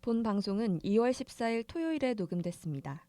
본 방송은 2월 14일 토요일에 녹음됐습니다.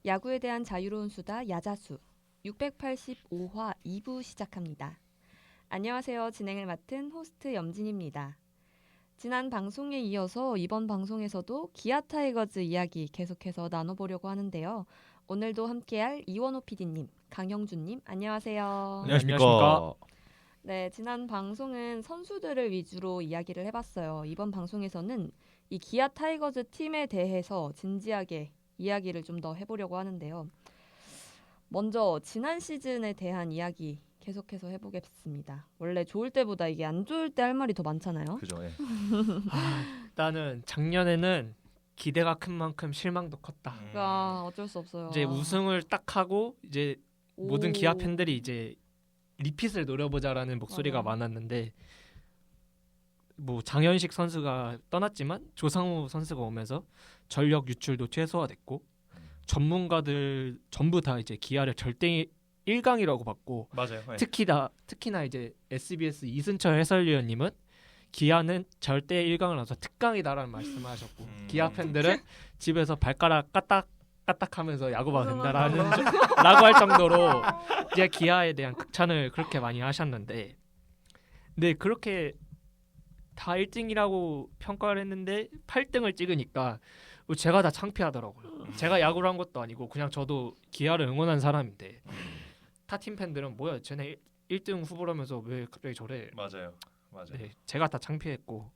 야구에 대한 자유로운 수다 야자수 685화 2부 시작합니다. 안녕하세요. 진행을 맡은 호스트 염진입니다. 지난 방송에 이어서 이번 방송에서도 기아 타이거즈 이야기 계속해서 나눠보려고 하는데요. 오늘도 함께할 이원호 PD님, 강형준님 안녕하세요. 안녕하십니까. 네, 지난 방송은 선수들을 위주로 이야기를 해봤어요. 이번 방송에서는 이 기아 타이거즈 팀에 대해서 진지하게 이야기를 좀 더 해보려고 하는데요. 먼저 지난 시즌에 대한 이야기 계속해서 해보겠습니다. 원래 좋을 때보다 이게 안 좋을 때 할 말이 더 많잖아요. 그죠. 예. 일단은 작년에는 기대가 큰 만큼 실망도 컸다. 어쩔 수 없어요. 이제 우승을 딱 하고 이제 모든 기아 팬들이 이제 리핏을 노려보자라는 목소리가 맞아요. 많았는데 뭐 장현식 선수가 떠났지만 조상우 선수가 오면서 전력 유출도 최소화됐고 전문가들 전부 다 이제 기아를 절대 1강이라고 봤고 맞아요. 예. 특히나 이제 SBS 이순철 해설위원님은 기아는 절대 1강을 넘어서 특강이다라는 말씀을 하셨고 기아 팬들은 집에서 발가락 까딱까딱하면서 야구 봐도 된다라고 할 정도로 이제 기아에 대한 극찬을 그렇게 많이 하셨는데, 근데 그렇게 다 1등이라고 평가를 했는데 8등을 찍으니까 제가 다 창피하더라고요. 제가 야구를 한 것도 아니고 그냥 저도 기아를 응원한 사람인데 타 팀 팬들은 뭐야 쟤네 1등 후보라면서 왜 갑자기 저래. 맞아요. 네, 제가 다 창피했고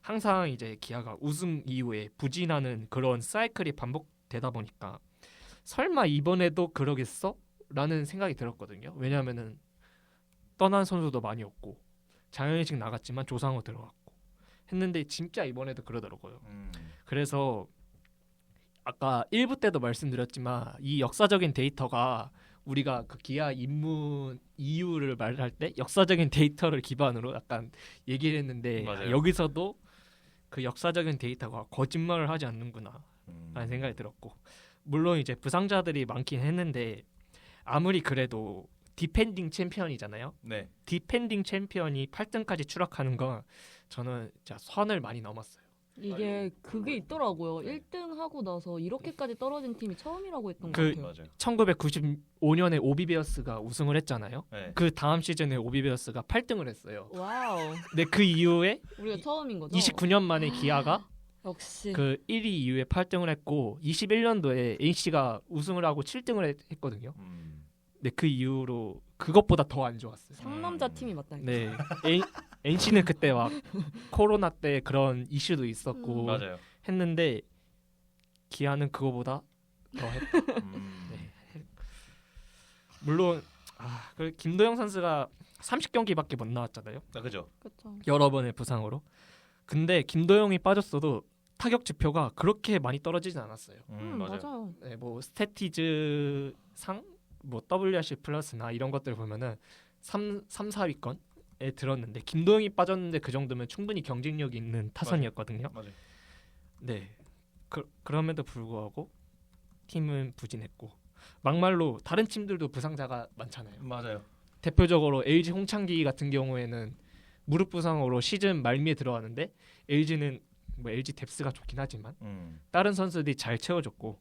항상 이제 기아가 우승 이후에 부진하는 그런 사이클이 반복되다 보니까 설마 이번에도 그러겠어? 라는 생각이 들었거든요. 왜냐하면은 떠난 선수도 많이 없고 장현식 나갔지만 조상우 들어갔고 했는데 진짜 이번에도 그러더라고요. 그래서 아까 1부 때도 말씀드렸지만 이 역사적인 데이터가 우리가 그 기아 입문 이유를 말할 때 역사적인 데이터를 기반으로 약간 얘기를 했는데 맞아요. 여기서도 그 역사적인 데이터가 거짓말을 하지 않는구나 라는 생각이 들었고, 물론 이제 부상자들이 많긴 했는데 아무리 그래도 디펜딩 챔피언이잖아요. 네. 디펜딩 챔피언이 8등까지 추락하는 건 저는 진짜 선을 많이 넘었어요. 이게 그게 있더라고요. 1등 하고 나서 이렇게까지 떨어진 팀이 처음이라고 했던 것 그 같아요. 맞아요. 1995년에 오비베어스가 우승을 했잖아요. 네. 그 다음 시즌에 오비베어스가 8등을 했어요. 와우. 근데 그 이후에 우리가 처음인 거죠? 29년 만에 기아가 역시 그 1위 이후에 8등을 했고 21년도에 NC가 우승을 하고 7등을 했거든요. 근데 그 이후로 그것보다 더 안 좋았어요. 상남자 팀이 맞다니까. 네, NC는 그때 막 코로나 때 그런 이슈도 있었고 맞아요. 했는데 기아는 그거보다 더 했다. 네. 물론 그 김도영 선수가 30경기밖에 못 나왔잖아요. 그죠. 그렇죠. 여러 번의 부상으로. 근데 김도영이 빠졌어도 타격 지표가 그렇게 많이 떨어지진 않았어요. 맞아요. 네, 뭐 스태티즈 상, 뭐 WRC 플러스나 이런 것들 보면은 3, 4위권에 들었는데 김도영이 빠졌는데 그 정도면 충분히 경쟁력 있는 타선이었거든요. 맞아요. 네, 그럼에도 불구하고 팀은 부진했고 막말로 다른 팀들도 부상자가 많잖아요. 맞아요. 대표적으로 LG 홍창기 같은 경우에는 무릎 부상으로 시즌 말미에 들어왔는데 LG는 뭐 LG 뎁스가 좋긴 하지만 다른 선수들이 잘 채워줬고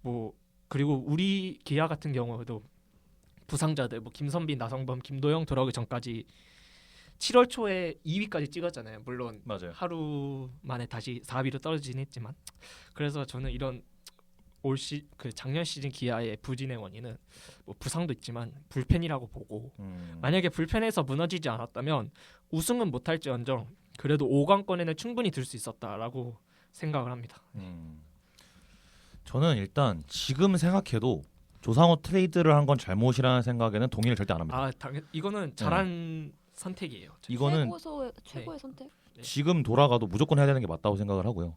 뭐 그리고 우리 기아 같은 경우에도 부상자들 뭐 김선빈, 나성범, 김도영 들어오기 전까지 7월 초에 2위까지 찍었잖아요. 물론 맞아요. 하루 만에 다시 4위로 떨어지긴 했지만, 그래서 저는 이런 그 작년 시즌 기아의 부진의 원인은 뭐 부상도 있지만 불펜이라고 보고, 만약에 불펜에서 무너지지 않았다면 우승은 못할지언정 그래도 5강권에는 충분히 들 수 있었다라고 생각을 합니다. 저는 일단 지금 생각해도 조상우 트레이드를 한 건 잘못이라는 생각에는 동의를 절대 안 합니다. 아, 이거는 잘한 선택이에요. 이거는 최고의 선택. 지금 돌아가도 무조건 해야 되는 게 맞다고 생각을 하고요.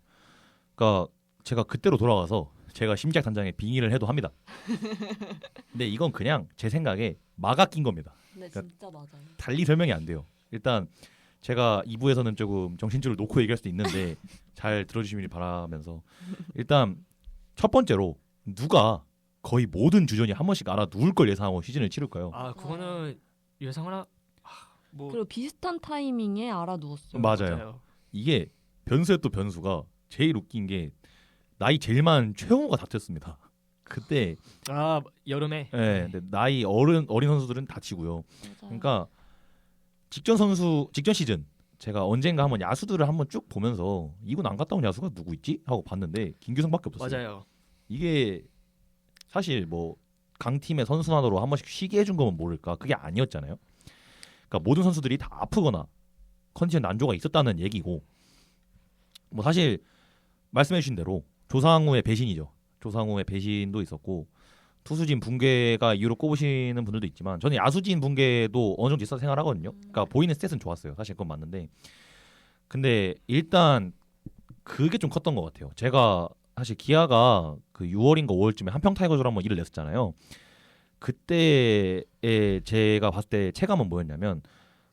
그러니까 제가 그때로 돌아가서 제가 심지학 단장에 빙의를 해도 합니다. 근데 이건 그냥 제 생각에 막아 낀 겁니다. 네, 그러니까 진짜 맞아요. 달리 설명이 안 돼요. 일단 제가 2부에서는 조금 정신줄을 놓고 얘기할 수도 있는데 잘 들어주시길 바라면서 일단 첫 번째로 누가 거의 모든 주전이 한 번씩 알아 누울 걸 예상하고 시즌을 치를까요? 아, 그거는 예상을 뭐 그리고 비슷한 타이밍에 알아누웠어요. 맞아요. 이게 변수의 또 변수가 제일 웃긴 게 나이 제일 많은 최영호가 다쳤습니다. 그때 여름에 근데 나이 어린 선수들은 다치고요. 맞아요. 그러니까 직전 시즌 제가 언젠가 한번 야수들을 한번 쭉 보면서 이군 안 갔다 온 야수가 누구 있지? 하고 봤는데 김규성밖에 없었어요. 맞아요. 이게 사실 뭐 강팀의 선순환으로 한 번씩 쉬게 해준 거면 모를까 그게 아니었잖아요. 그러니까 모든 선수들이 다 아프거나 컨디션 난조가 있었다는 얘기고 뭐 사실 말씀해주신 대로 조상우의 배신이죠. 조상우의 배신도 있었고 투수진 붕괴가 이유로 꼽으시는 분들도 있지만 저는 야수진 붕괴도 어느 정도 있어서 생각하거든요. 그러니까 보이는 스탯은 좋았어요. 사실 그건 맞는데 근데 일단 그게 좀 컸던 것 같아요. 제가 사실 기아가 그 6월인가 5월쯤에 한평 타이거즈로 한번 일을 냈었잖아요. 그때에 제가 봤을 때 체감은 뭐였냐면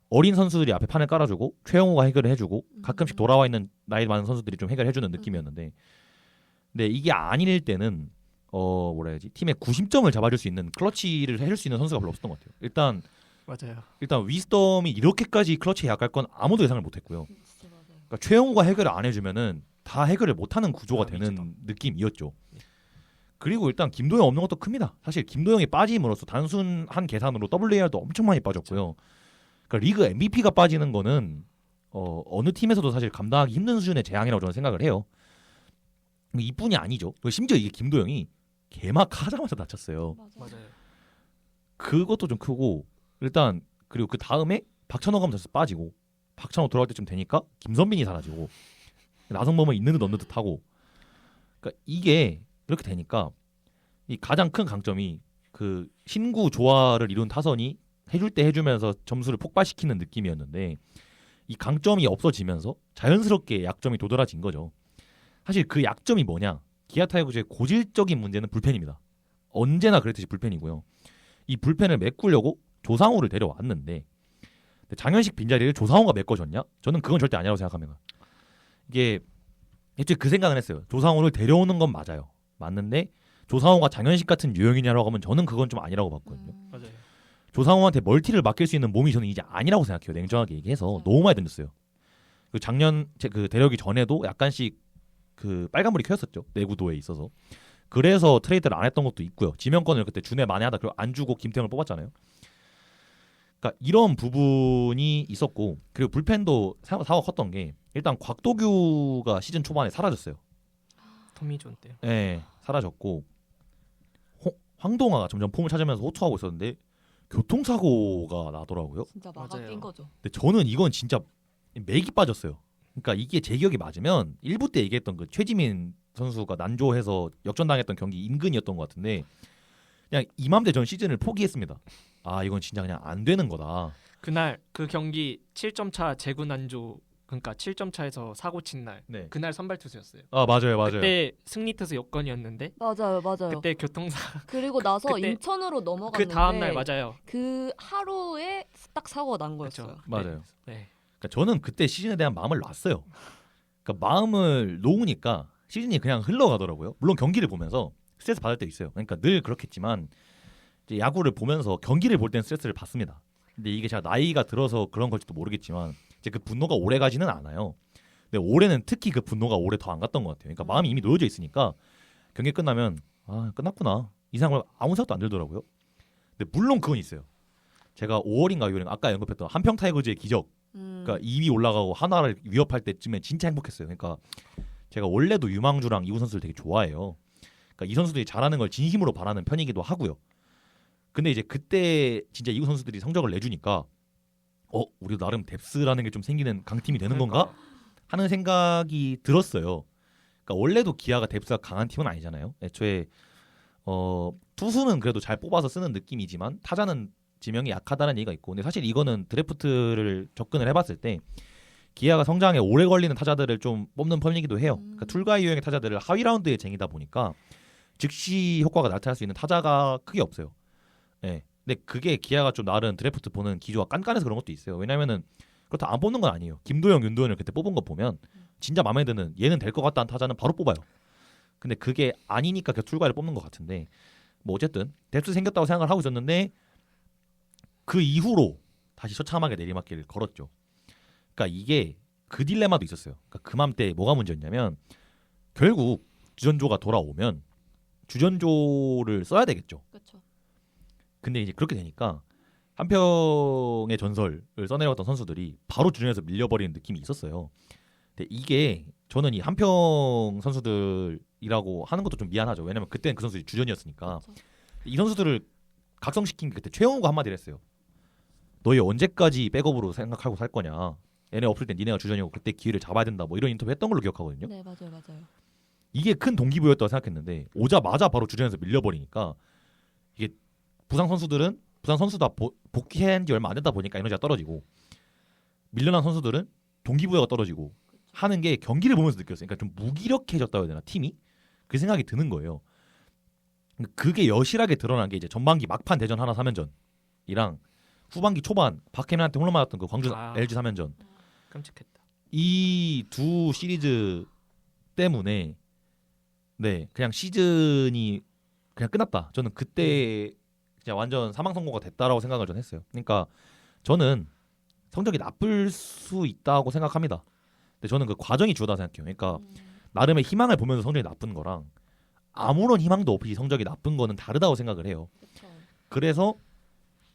어린 선수들이 앞에 판을 깔아주고 최영호가 해결을 해주고 가끔씩 돌아와 있는 나이 많은 선수들이 좀 해결해주는 느낌이었는데 근데 이게 아닐 때는 뭐라 해야지 팀의 구심점을 잡아줄 수 있는 클러치를 해줄 수 있는 선수가 별로 없었던 것 같아요. 일단 위스덤이 이렇게까지 클러치에 약할 건 아무도 예상을 못했고요. 진짜 맞아요. 그러니까 최영호가 해결을 안 해주면은 다 해결을 못하는 구조가 되는 미치다. 느낌이었죠. 그리고 일단 김도영 없는 것도 큽니다. 사실 김도영이 빠짐으로써 단순한 계산으로 WAR도 엄청 많이 빠졌고요. 그러니까 리그 MVP가 빠지는 거는 어느 팀에서도 사실 감당하기 힘든 수준의 재앙이라고 저는 생각을 해요. 이뿐이 아니죠. 심지어 이게 김도영이 개막하자마자 다쳤어요. 맞아요. 그것도 좀 크고 일단 그리고 그 다음에 박찬호 가면 다시 빠지고 박찬호 돌아올 때쯤 되니까 김선빈이 사라지고 나성범은 있는 듯 없는 듯 하고 그러니까 이게 이렇게 되니까 이 가장 큰 강점이 그 신구 조화를 이룬 타선이 해줄 때 해주면서 점수를 폭발시키는 느낌이었는데 이 강점이 없어지면서 자연스럽게 약점이 도드라진 거죠. 사실 그 약점이 뭐냐? 기아 타이거즈의 고질적인 문제는 불펜입니다. 언제나 그랬듯이 불펜이고요. 이 불펜을 메꾸려고 조상우를 데려왔는데 장현식 빈자리를 조상우가 메꿔줬냐? 저는 그건 절대 아니라고 생각합니다. 이게 애초에 그 생각은 했어요. 조상우를 데려오는 건 맞아요. 맞는데 조상우가 장현식 같은 유형이냐라고 하면 저는 그건 좀 아니라고 봤거든요. 맞아요. 조상우한테 멀티를 맡길 수 있는 몸이 저는 이제 아니라고 생각해요. 냉정하게 얘기해서 너무 많이 던졌어요. 그 작년 그 데려오기 전에도 약간씩 그 빨간불이 켜졌었죠. 내구도에 있어서. 그래서 트레이드를 안 했던 것도 있고요. 지명권을 그때 준에 만회하다 그리고 안 주고 김태형을 뽑았잖아요. 그러니까 이런 부분이 있었고 그리고 불펜도 사고가 컸던 게 일단 곽도규가 시즌 초반에 사라졌어요. 토미존 때. 네, 사라졌고 황동아가 점점 폼을 찾으면서 호투하고 있었는데 교통사고가 나더라고요. 진짜 맞아요. 막아낀 거죠. 근데 저는 이건 진짜 맥이 빠졌어요. 그러니까 이게 제 기억이 맞으면 1부 때 얘기했던 그 최지민 선수가 난조해서 역전당했던 경기 인근이었던 것 같은데 그냥 이맘때 전 시즌을 포기했습니다. 아 이건 진짜 그냥 안 되는 거다. 그날 그 경기 7점 차 제구 난조 그러니까 7점 차에서 사고 친 날 네. 그날 선발 투수였어요. 아 맞아요. 그때 승리 투수 여건이었는데 맞아요. 그때 교통사 그리고 나서 그때 인천으로 넘어갔는데 그 다음 날 맞아요. 그 하루에 딱 사고가 난 거였어요. 그쵸. 맞아요. 네. 그러니까 저는 그때 시즌에 대한 마음을 놨어요. 그러니까 마음을 놓으니까 시즌이 그냥 흘러가더라고요. 물론 경기를 보면서 스트레스 받을 때 있어요. 그러니까 늘 그렇겠지만 이제 야구를 보면서 경기를 볼 때는 스트레스를 받습니다. 근데 이게 제가 나이가 들어서 그런 걸지도 모르겠지만 이제 그 분노가 오래 가지는 않아요. 근데 올해는 특히 그 분노가 오래 더 안 갔던 것 같아요. 그러니까 마음이 이미 놓여져 있으니까 경기 끝나면 아 끝났구나 이 생각을 아무 생각도 안 들더라고요. 근데 물론 그건 있어요. 제가 5월인가 6월인가 아까 언급했던 한평 타이거즈의 기적 그러니까 2위 올라가고 하나를 위협할 때쯤에 진짜 행복했어요. 그러니까 제가 원래도 유망주랑 이구 선수를 되게 좋아해요. 그러니까 이 선수들이 잘하는 걸 진심으로 바라는 편이기도 하고요. 근데 이제 그때 진짜 이구 선수들이 성적을 내주니까 우리도 나름 뎁스라는 게 좀 생기는 강팀이 되는 건가 그러니까. 하는 생각이 들었어요. 그러니까 원래도 기아가 뎁스가 강한 팀은 아니잖아요. 애초에 투수는 그래도 잘 뽑아서 쓰는 느낌이지만 타자는 지명이 약하다는 얘기가 있고, 근데 사실 이거는 드래프트를 접근을 해봤을 때 기아가 성장에 오래 걸리는 타자들을 좀 뽑는 편이기도 해요. 그러니까 툴가이 유형의 타자들을 하위 라운드에 쟁이다 보니까 즉시 효과가 나타날 수 있는 타자가 크게 없어요. 네. 근데 그게 기아가 좀 나름 드래프트 보는 기조가 깐깐해서 그런 것도 있어요. 왜냐면은 그렇다 안 뽑는 건 아니에요. 김도영, 윤도현을 그때 뽑은 거 보면 진짜 마음에 드는 얘는 될 것 같다는 타자는 바로 뽑아요. 근데 그게 아니니까 계속 툴가이를 뽑는 것 같은데, 뭐 어쨌든 뎁스 생겼다고 생각을 하고 있었는데 그 이후로 다시 처참하게 내리막길을 걸었죠. 그러니까 이게 그 딜레마도 있었어요. 그러니까 그맘때 뭐가 문제였냐면 결국 주전조가 돌아오면 주전조를 써야 되겠죠. 그렇죠. 근데 이제 그렇게 되니까 한평의 전설을 써내려왔던 선수들이 바로 주전에서 밀려버리는 느낌이 있었어요. 근데 이게 저는 이 한평 선수들이라고 하는 것도 좀 미안하죠. 왜냐면 그때는 그 선수들이 주전이었으니까. 그렇죠. 이 선수들을 각성시킨 게 그때 최영우가 한마디를 했어요. 너희 언제까지 백업으로 생각하고 살 거냐. 얘네 없을 땐 니네가 주전이고 그때 기회를 잡아야 된다. 뭐 이런 인터뷰 했던 걸로 기억하거든요. 네, 맞아요. 이게 큰 동기부여였다고 생각했는데 오자마자 바로 주전에서 밀려버리니까 이게 부상 선수다 복귀한 지 얼마 안 됐다 보니까 에너지가 떨어지고, 밀려난 선수들은 동기부여가 떨어지고 하는 게 경기를 보면서 느꼈어요. 그러니까 좀 무기력해졌다고 해야 되나, 팀이? 그 생각이 드는 거예요. 그게 여실하게 드러난 게 이제 전반기 막판 대전 하나 3연전이랑 후반기 초반 박혜민한테 홈런 맞았던 그 광주 LG 3연전, 끔찍했다. 이 두 시리즈 때문에 네 그냥 시즌이 그냥 끝났다. 저는 그때 그냥 완전 사망 선고가 됐다라고 생각을 전 했어요. 그러니까 저는 성적이 나쁠 수 있다고 생각합니다. 근데 저는 그 과정이 주요하다 생각해요. 그러니까 나름의 희망을 보면서 성적이 나쁜 거랑 아무런 희망도 없이 성적이 나쁜 거는 다르다고 생각을 해요. 그렇죠. 그래서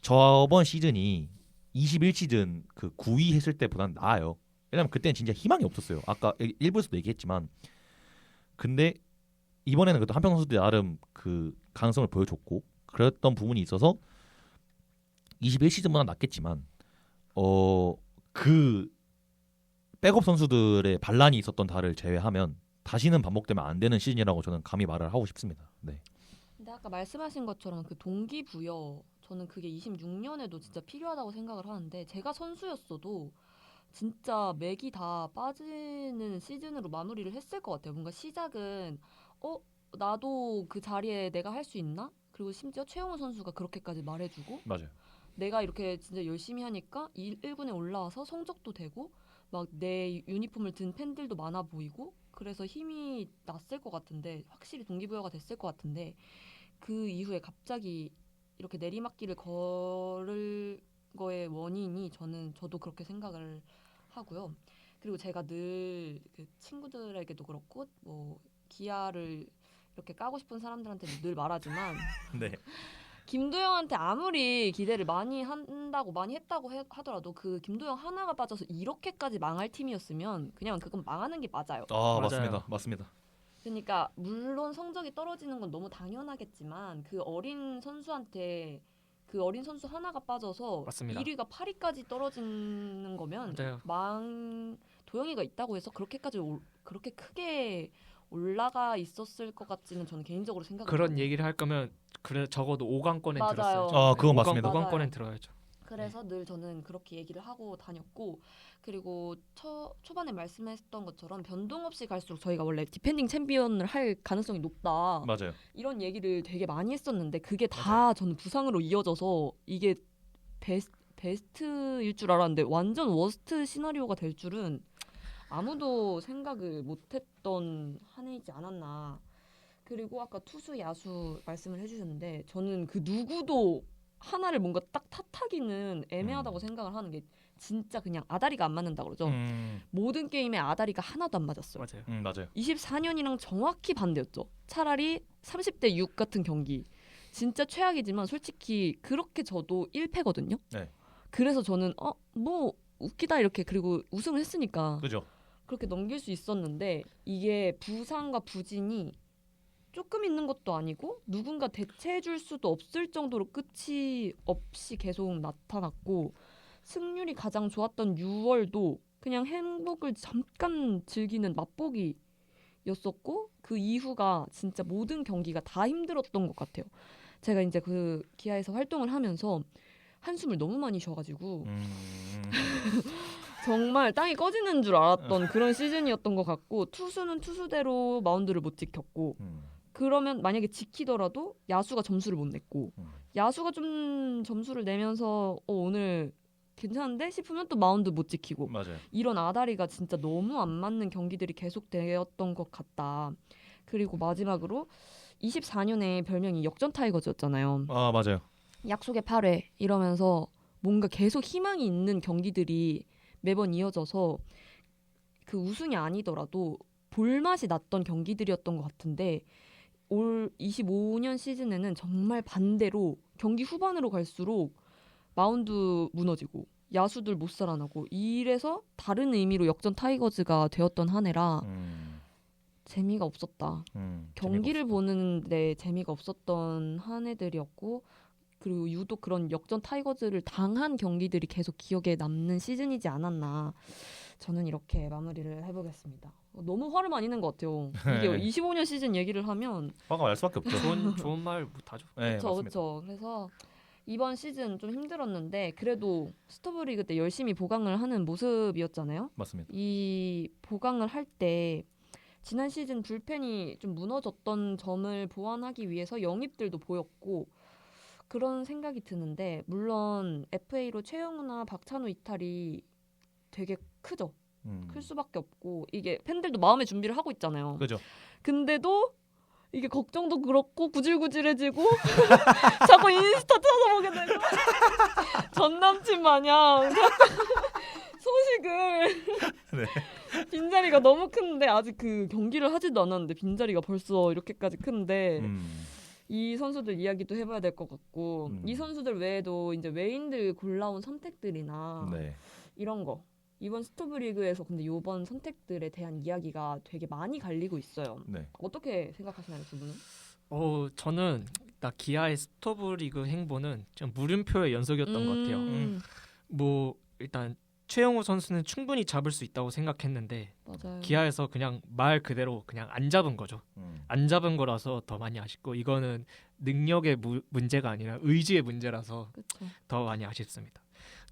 저번 시즌이 21시즌 그 9위 했을 때보다는 나아요. 왜냐면 그때는 진짜 희망이 없었어요. 아까 일부에서도 얘기했지만. 근데 이번에는 그래도 한평 선수들이 나름 그 가능성을 보여줬고 그랬던 부분이 있어서 21시즌보다 낫겠지만 그 백업 선수들의 반란이 있었던 달을 제외하면 다시는 반복되면 안 되는 시즌이라고 저는 감히 말을 하고 싶습니다. 네. 근데 아까 말씀하신 것처럼 그 동기부여, 저는 그게 26년에도 진짜 필요하다고 생각을 하는데, 제가 선수였어도 진짜 맥이 다 빠지는 시즌으로 마무리를 했을 것 같아요. 뭔가 시작은 나도 그 자리에 내가 할 수 있나? 그리고 심지어 최용우 선수가 그렇게까지 말해주고, 맞아요. 내가 이렇게 진짜 열심히 하니까 1군에 올라와서 성적도 되고 막 내 유니폼을 든 팬들도 많아 보이고, 그래서 힘이 났을 것 같은데, 확실히 동기부여가 됐을 것 같은데, 그 이후에 갑자기 이렇게 내리막길을 걸을 거의 원인이 저도 그렇게 생각을 하고요. 그리고 제가 늘 그 친구들에게도 그렇고 뭐 기아를 이렇게 까고 싶은 사람들한테 늘 말하지만 네. 김도영한테 아무리 기대를 많이 한다고 많이 했다고 하더라도 그 김도영 하나가 빠져서 이렇게까지 망할 팀이었으면 그냥 그건 망하는 게 맞아요. 아 맞아요. 맞습니다. 그러니까 물론 성적이 떨어지는 건 너무 당연하겠지만 그 어린 선수한테 그 어린 선수 하나가 빠져서 맞습니다. 1위가 8위까지 떨어지는 거면 맞아요. 도영이가 있다고 해서 그렇게 크게 올라가 있었을 것 같지는 저는 개인적으로 생각을 그런 해요. 얘기를 할 거면 그래 적어도 5강권엔 맞아요. 들었어야죠. 아, 그건 맞습니다. 5강권엔 맞아요. 들어야죠. 그래서 늘 저는 그렇게 얘기를 하고 다녔고, 그리고 초반에 말씀했던 것처럼 변동 없이 갈수록 저희가 원래 디펜딩 챔피언을 할 가능성이 높다, 맞아요. 이런 얘기를 되게 많이 했었는데 그게 다 저는 부상으로 이어져서 이게 베스트일 줄 알았는데 완전 워스트 시나리오가 될 줄은 아무도 생각을 못했던 한 해이지 않았나. 그리고 아까 투수 야수 말씀을 해주셨는데 저는 그 누구도 하나를 뭔가 딱 탓하기는 애매하다고 생각을 하는 게, 진짜 그냥 아다리가 안 맞는다 그러죠. 모든 게임에 아다리가 하나도 안 맞았어요. 맞아요. 맞아요. 24년이랑 정확히 반대였죠. 차라리 30대 6 같은 경기 진짜 최악이지만 솔직히 그렇게 저도 1패거든요. 네. 그래서 저는 뭐 웃기다 이렇게, 그리고 우승을 했으니까 그죠. 그렇게 넘길 수 있었는데, 이게 부상과 부진이 조금 있는 것도 아니고 누군가 대체해줄 수도 없을 정도로 끝이 없이 계속 나타났고, 승률이 가장 좋았던 6월도 그냥 행복을 잠깐 즐기는 맛보기였었고 그 이후가 진짜 모든 경기가 다 힘들었던 것 같아요. 제가 이제 그 기아에서 활동을 하면서 한숨을 너무 많이 쉬어가지고 정말 땅이 꺼지는 줄 알았던 그런 시즌이었던 것 같고 투수는 투수대로 마운드를 못 지켰고 그러면 만약에 지키더라도 야수가 점수를 못 냈고 야수가 좀 점수를 내면서 오늘 괜찮은데 싶으면 또 마운드 못 지키고 맞아요. 이런 아다리가 진짜 너무 안 맞는 경기들이 계속되었던 것 같다. 그리고 마지막으로 24년에 별명이 역전 타이거즈였잖아요. 아 맞아요. 약속의 8회 이러면서 뭔가 계속 희망이 있는 경기들이 매번 이어져서 그 우승이 아니더라도 볼맛이 났던 경기들이었던 것 같은데 올 25년 시즌에는 정말 반대로 경기 후반으로 갈수록 마운드 무너지고 야수들 못 살아나고 이래서 다른 의미로 역전 타이거즈가 되었던 한 해라 재미가 없었다. 경기를 보는데 재미가 없었던 한 해들이었고 그리고 유독 그런 역전 타이거즈를 당한 경기들이 계속 기억에 남는 시즌이지 않았나 저는 이렇게 마무리를 해보겠습니다. 너무 화를 많이 낸 것 같아요. 이게 25년 시즌 얘기를 하면 화가 날 수밖에 없죠. 좋은 말 못하죠. 네, 그렇죠, 맞습니다. 그렇죠. 그래서 이번 시즌 좀 힘들었는데 그래도 스토브리그 때 열심히 보강을 하는 모습이었잖아요. 맞습니다. 이 보강을 할 때 지난 시즌 불펜이 좀 무너졌던 점을 보완하기 위해서 영입들도 보였고 그런 생각이 드는데 물론 FA로 최영우나 박찬호 이탈이 되게 크죠. 클 수밖에 없고 이게 팬들도 마음의 준비를 하고 있잖아요. 그죠. 근데도 이게 걱정도 그렇고 구질구질해지고 자꾸 인스타 찾아보게 되고 전 남친 마냥 소식을 네. 빈자리가 너무 큰데 아직 그 경기를 하지도 않았는데 빈자리가 벌써 이렇게까지 큰데 이 선수들 이야기도 해봐야 될 것 같고 이 선수들 외에도 이제 외인들 골라온 선택들이나 네. 이런 거 이번 스토브리그에서 근데 이번 선택들에 대한 이야기가 되게 많이 갈리고 있어요. 네. 어떻게 생각하시나요, 두 분은? 저는 나 기아의 스토브리그 행보는 좀 물음표의 연속이었던 것 같아요. 뭐 일단 최영우 선수는 충분히 잡을 수 있다고 생각했는데 맞아요. 기아에서 그냥 말 그대로 그냥 안 잡은 거죠. 안 잡은 거라서 더 많이 아쉽고 이거는 능력의 문제가 아니라 의지의 문제라서 그쵸. 더 많이 아쉽습니다.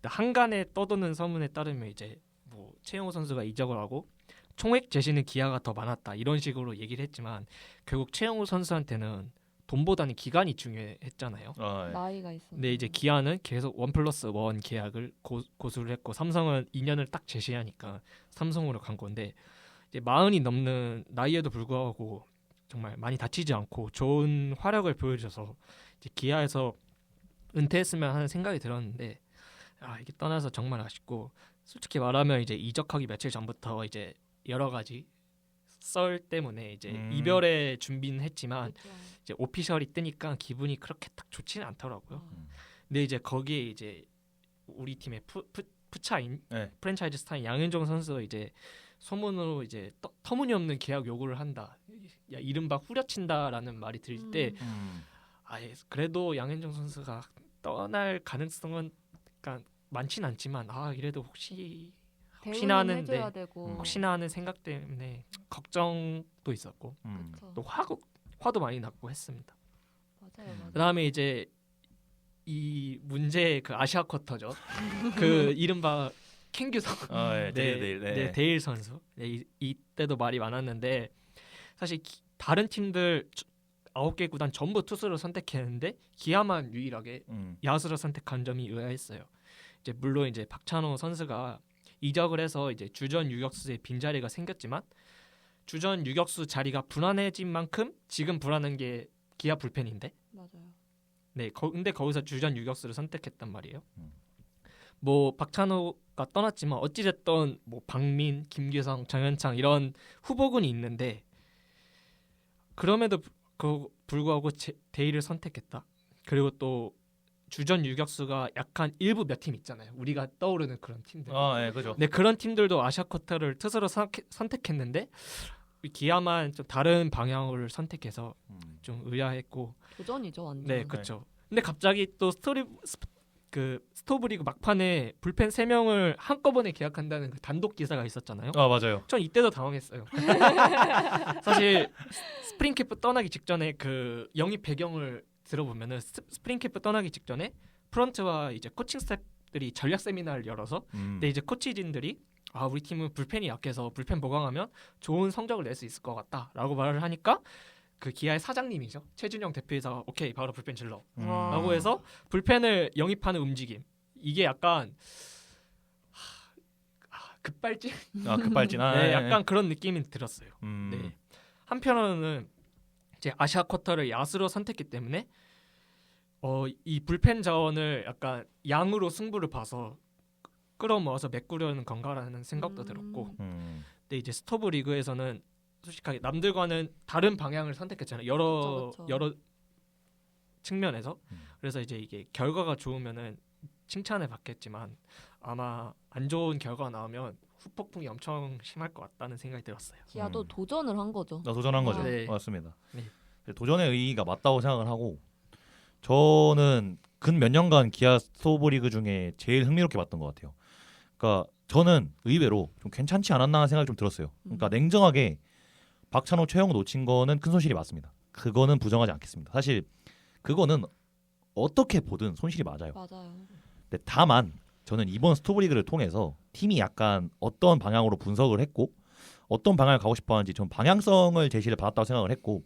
한간에 떠도는 소문에 따르면 이제 뭐 최영우 선수가 이적을 하고 총액 제시는 기아가 더 많았다 이런 식으로 얘기를 했지만 결국 최영우 선수한테는 돈보다는 기간이 중요했잖아요. 아, 네. 나이가 있어. 근데 이제 기아는 계속 1+1 계약을 고수를 했고 삼성은 2년을 딱 제시하니까 삼성으로 간 건데 이제 40이 넘는 나이에도 불구하고 정말 많이 다치지 않고 좋은 활약을 보여줘서 이제 기아에서 은퇴했으면 하는 생각이 들었는데 이게 떠나서 정말 아쉽고 솔직히 말하면 이제 이적하기 며칠 전부터 이제 여러 가지 썰 때문에 이제 이별의 준비는 했지만 그쵸. 이제 오피셜이 뜨니까 기분이 그렇게 딱 좋지는 않더라고요. 근데 이제 거기에 이제 우리 팀의 푸차인 네. 프랜차이즈 스타인 양현종 선수가 이제 소문으로 이제 터무니없는 계약 요구를 한다. 야, 이른바 후려친다라는 말이 들릴 때 그래도 양현종 선수가 떠날 가능성은 그러니까 많지는 않지만 이래도 혹시나 하는데 해줘야 되고. 혹시나 하는 생각 때문에 걱정도 있었고 그쵸. 또 화도 많이 났고 했습니다. 맞아요. 그다음에 이제 이 문제의 그 아시아 쿼터죠. 그 이른바 캥규성 데일 선수. 이때도 말이 많았는데 사실 다른 팀들 9개 구단 전부 투수를 선택했는데 기아만 유일하게 야수를 선택한 점이 의아했어요. 이제 물론 이제 박찬호 선수가 이적을 해서 이제 주전 유격수의 빈자리가 생겼지만 주전 유격수 자리가 불안해진 만큼 지금 불안한 게 기아 불펜인데. 맞아요. 네, 근데 거기서 주전 유격수를 선택했단 말이에요. 뭐 박찬호가 떠났지만 어찌됐든 뭐 박민, 김규성, 정현창 이런 후보군이 있는데 그럼에도 불구하고 데이를 선택했다. 그리고 또 주전 유격수가 약간 일부 몇 팀 있잖아요. 우리가 떠오르는 그런 팀들. 네, 그죠. 네, 그런 팀들도 아시아 쿼터를 투수로 선택했는데 기아만 좀 다른 방향을 선택해서 좀 의아했고. 도전이죠, 완전. 네, 그렇죠. 근데 갑자기 또 그 스토브리그 막판에 불펜 3명을 한꺼번에 계약한다는 그 단독 기사가 있었잖아요. 아 맞아요. 전 이때도 당황했어요. 사실 스프링 캠프 떠나기 직전에 그 영입 배경을 들어보면은 스프링 캠프 떠나기 직전에 프런트와 이제 코칭 스태프들이 전략 세미나를 열어서 근데 이제 코치진들이 우리 팀은 불펜이 약해서 불펜 보강하면 좋은 성적을 낼 수 있을 것 같다라고 말을 하니까 그 기아의 사장님이죠. 최준영 대표이사가 오케이 바로 불펜 질러 라고 해서 불펜을 영입하는 움직임. 이게 약간 급발진? 급발진. 네, 약간 그런 느낌이 들었어요. 네. 네. 한편으로는 이제 아시아 쿼터를 야수로 선택했기 때문에 이 불펜 자원을 약간 양으로 승부를 봐서 끌어모아서 메꾸려는 건가라는 생각도 들었고 근데 이제 스토브 리그에서는 솔직하게 남들과는 다른 방향을 선택했잖아요. 그쵸. 여러 측면에서. 그래서 이제 이게 결과가 좋으면은 칭찬을 받겠지만 아마 안 좋은 결과가 나오면 후폭풍이 엄청 심할 것 같다는 생각이 들었어요. 기아도 도전을 한 거죠. 도전한 거죠. 네. 맞습니다. 네. 도전의 의의가 맞다고 생각을 하고 저는 근 몇 년간 기아 스토브 리그 중에 제일 흥미롭게 봤던 것 같아요. 그러니까 저는 의외로 좀 괜찮지 않았나 하는 생각이 좀 들었어요. 그러니까 냉정하게 박찬호, 최영우 놓친 거는 큰 손실이 맞습니다. 그거는 부정하지 않겠습니다. 사실 그거는 어떻게 보든 손실이 맞아요. 맞아요. 근데 다만 저는 이번 스토브리그를 통해서 팀이 약간 어떤 방향으로 분석을 했고 어떤 방향을 가고 싶어 하는지 좀 방향성을 제시를 받았다고 생각을 했고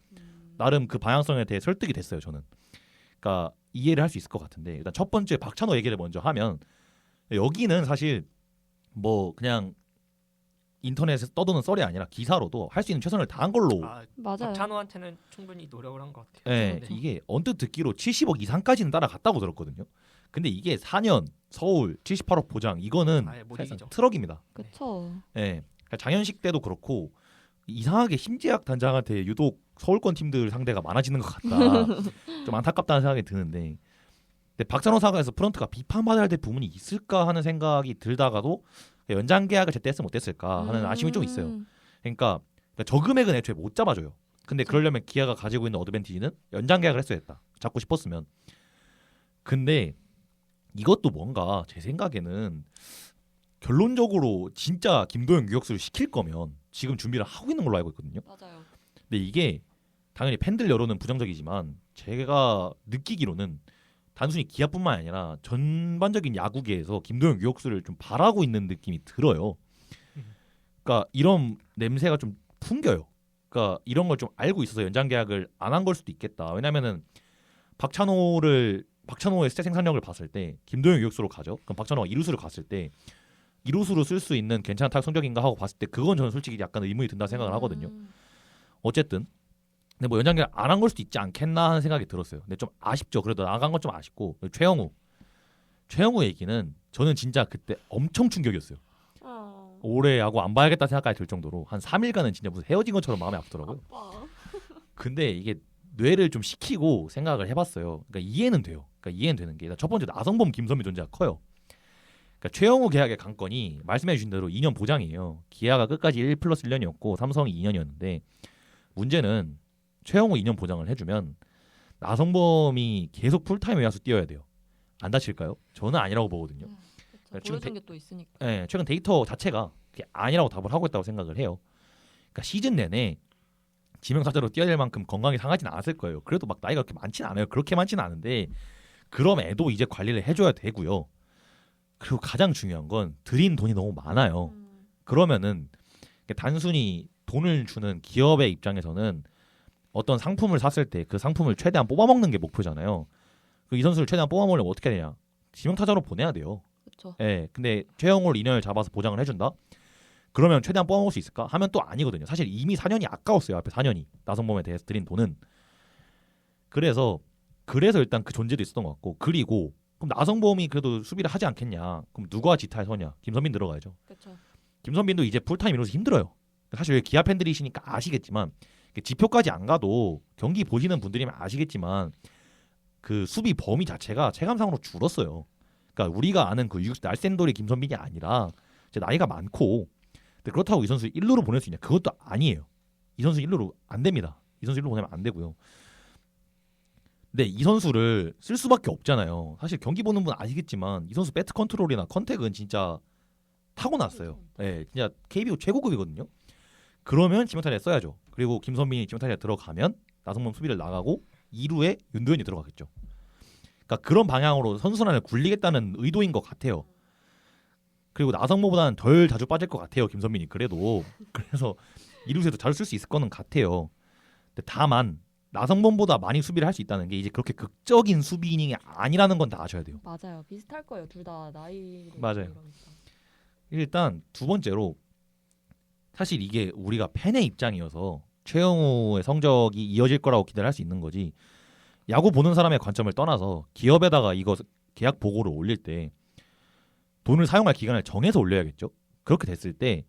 나름 그 방향성에 대해 설득이 됐어요. 저는. 그러니까 이해를 할 수 있을 것 같은데 일단 첫 번째 박찬호 얘기를 먼저 하면 여기는 사실 뭐 그냥 인터넷에서 떠도는 썰이 아니라 기사로도 할 수 있는 최선을 다한 걸로. 맞아요. 박찬호한테는 충분히 노력을 한 것 같아요. 네, 이게 언뜻 듣기로 70억 이상까지는 따라갔다고 들었거든요. 근데 이게 4년 서울 78억 보장 이거는 못 사실상 이기죠. 트럭입니다. 그렇죠. 네, 그러니까 장현식 때도 그렇고 이상하게 심재학 단장한테 유독 서울권 팀들 상대가 많아지는 것 같다. 좀 안타깝다는 생각이 드는데 근데 박찬호 사과에서 프런트가 비판받아야 될 부분이 있을까 하는 생각이 들다가도 연장 계약을 제때 했으면 어땠을까 하는 아쉬움이 좀 있어요. 그러니까 저 금액은 애초에 못 잡아줘요. 근데 그러려면 기아가 가지고 있는 어드밴티지는 연장 계약을 했어야 했다. 잡고 싶었으면. 근데 이것도 뭔가 제 생각에는 결론적으로 진짜 김도영 유격수를 시킬 거면 지금 준비를 하고 있는 걸로 알고 있거든요. 맞아요. 근데 이게 당연히 팬들 여론은 부정적이지만 제가 느끼기로는 단순히 기아뿐만 아니라 전반적인 야구계에서 김도영 유격수를 좀 바라고 있는 느낌이 들어요. 그러니까 이런 냄새가 좀 풍겨요. 그러니까 이런 걸 좀 알고 있어서 연장 계약을 안 한 걸 수도 있겠다. 왜냐면은 박찬호의 스탯 생산력을 봤을 때 김도영 유격수로 가죠. 그럼 박찬호가 이루수를 갔을 때 이루수로 쓸 수 있는 괜찮은 타격 성적인가 하고 봤을 때 그건 저는 솔직히 약간 의문이 든다 생각을 하거든요. 어쨌든 근데 뭐 연장 계약 안 한 걸 수도 있지 않겠나 하는 생각이 들었어요. 근데 좀 아쉽죠. 그래도 나간 건 좀 아쉽고 최영우 얘기는 저는 진짜 그때 엄청 충격이었어요. 올해 야구 안 봐야겠다 생각까지 들 정도로 한 3일간은 진짜 무슨 헤어진 것처럼 마음이 아프더라고요. 근데 이게 뇌를 좀 식히고 생각을 해봤어요. 그러니까 이해는 돼요. 그러니까 이해는 되는 게 첫 번째 나성범, 김선미 존재가 커요. 그러니까 최영우 계약의 관건이 말씀해주신 대로 2년 보장이에요. 기아가 끝까지 1+1년이었고 삼성이 2년이었는데 문제는 최영우 2년 보장을 해주면 나성범이 계속 풀타임 외야수 뛰어야 돼요. 안 다칠까요? 저는 아니라고 보거든요. 보여준 게 또 있으니까. 네, 최근 데이터 자체가 그게 아니라고 답을 하고 있다고 생각을 해요. 그러니까 시즌 내내 지명타자로 뛰어야 될 만큼 건강이 상하진 않았을 거예요. 그래도 막 나이가 그렇게 많지는 않아요. 그렇게 많지는 않은데 그럼에도 이제 관리를 해줘야 되고요. 그리고 가장 중요한 건 들인 돈이 너무 많아요. 그러면은 단순히 돈을 주는 기업의 입장에서는 어떤 상품을 샀을 때 그 상품을 최대한 뽑아먹는 게 목표잖아요. 이 선수를 최대한 뽑아먹으려면 어떻게 해야 되냐? 지명타자로 보내야 돼요. 그렇죠. 예, 근데 최영우를 2년을 잡아서 보장을 해준다? 그러면 최대한 뽑아먹을 수 있을까? 하면 또 아니거든요. 사실 이미 4년이 아까웠어요. 앞에 4년이. 나성범에 대해서 드린 돈은. 그래서 일단 그 존재도 있었던 것 같고 그리고 그럼 나성범이 그래도 수비를 하지 않겠냐? 그럼 누가 지타에 서냐? 김선빈 들어가야죠. 그렇죠. 김선빈도 이제 풀타임 이루어서 힘들어요. 사실 여기 기아 팬들이시니까 아시겠지만 지표까지 안 가도 경기 보시는 분들이면 아시겠지만 그 수비 범위 자체가 체감상으로 줄었어요. 그러니까 우리가 아는 그 유격수 날쌘돌이 김선빈이 아니라 이제 나이가 많고 근데 그렇다고 이 선수 1루로 보낼 수 있냐? 그것도 아니에요. 이 선수 1루로 안 됩니다. 이 선수 1루로 보내면 안 되고요. 근데 이 선수를 쓸 수밖에 없잖아요. 사실 경기 보는 분 아시겠지만 이 선수 배트 컨트롤이나 컨택은 진짜 타고났어요. 예, 진짜 KBO 최고급이거든요. 그러면 지명타자에 써야죠. 그리고 김선민이 지명타자에 들어가면 나성범 수비를 나가고 2루에 윤도현이 들어가겠죠. 그러니까 그런 방향으로 선수단을 굴리겠다는 의도인 것 같아요. 그리고 나성범보다는 덜 자주 빠질 것 같아요. 김선민이 그래도. 그래서 2루에도 자주 쓸 수 있을 거는 같아요. 근데 다만 나성범보다 많이 수비를 할 수 있다는 게 이제 그렇게 극적인 수비 이닝이 아니라는 건 다 아셔야 돼요. 맞아요. 비슷할 거예요. 둘 다 나이를 맞아요. 이러니까. 일단 두 번째로 사실 이게 우리가 팬의 입장이어서 최영우의 성적이 이어질 거라고 기대를 할 수 있는 거지. 야구 보는 사람의 관점을 떠나서 기업에다가 이거 계약 보고를 올릴 때 돈을 사용할 기간을 정해서 올려야겠죠. 그렇게 됐을 때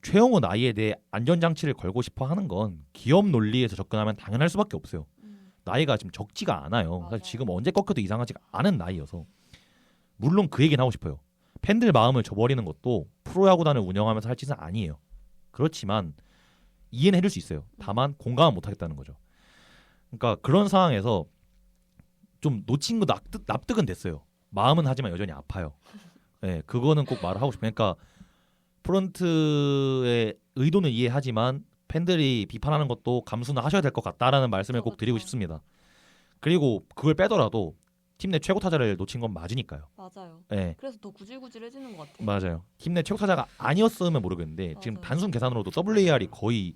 최영우 나이에 대해 안전장치를 걸고 싶어 하는 건 기업 논리에서 접근하면 당연할 수밖에 없어요. 나이가 지금 적지가 않아요. 맞아요. 사실 지금 언제 꺾여도 이상하지가 않은 나이여서. 물론 그 얘기는 하고 싶어요. 팬들 마음을 저버리는 것도 프로야구단을 운영하면서 할 짓은 아니에요. 그렇지만 이해는 해줄 수 있어요. 다만 공감은 못하겠다는 거죠. 그러니까 그런 상황에서 좀 놓친 거 납득은 됐어요. 마음은 하지만 여전히 아파요. 네, 그거는 꼭 말을 하고 싶어요. 그러니까 프런트의 의도는 이해하지만 팬들이 비판하는 것도 감수는 하셔야 될 것 같다라는 말씀을 꼭 드리고 싶습니다. 그리고 그걸 빼더라도 팀 내 최고 타자를 놓친 건 맞으니까요. 맞아요. 네, 그래서 더 구질구질해지는 것 같아요. 맞아요. 팀 내 최고 타자가 아니었으면 모르겠는데 지금 맞아요. 단순 계산으로도 WAR이 거의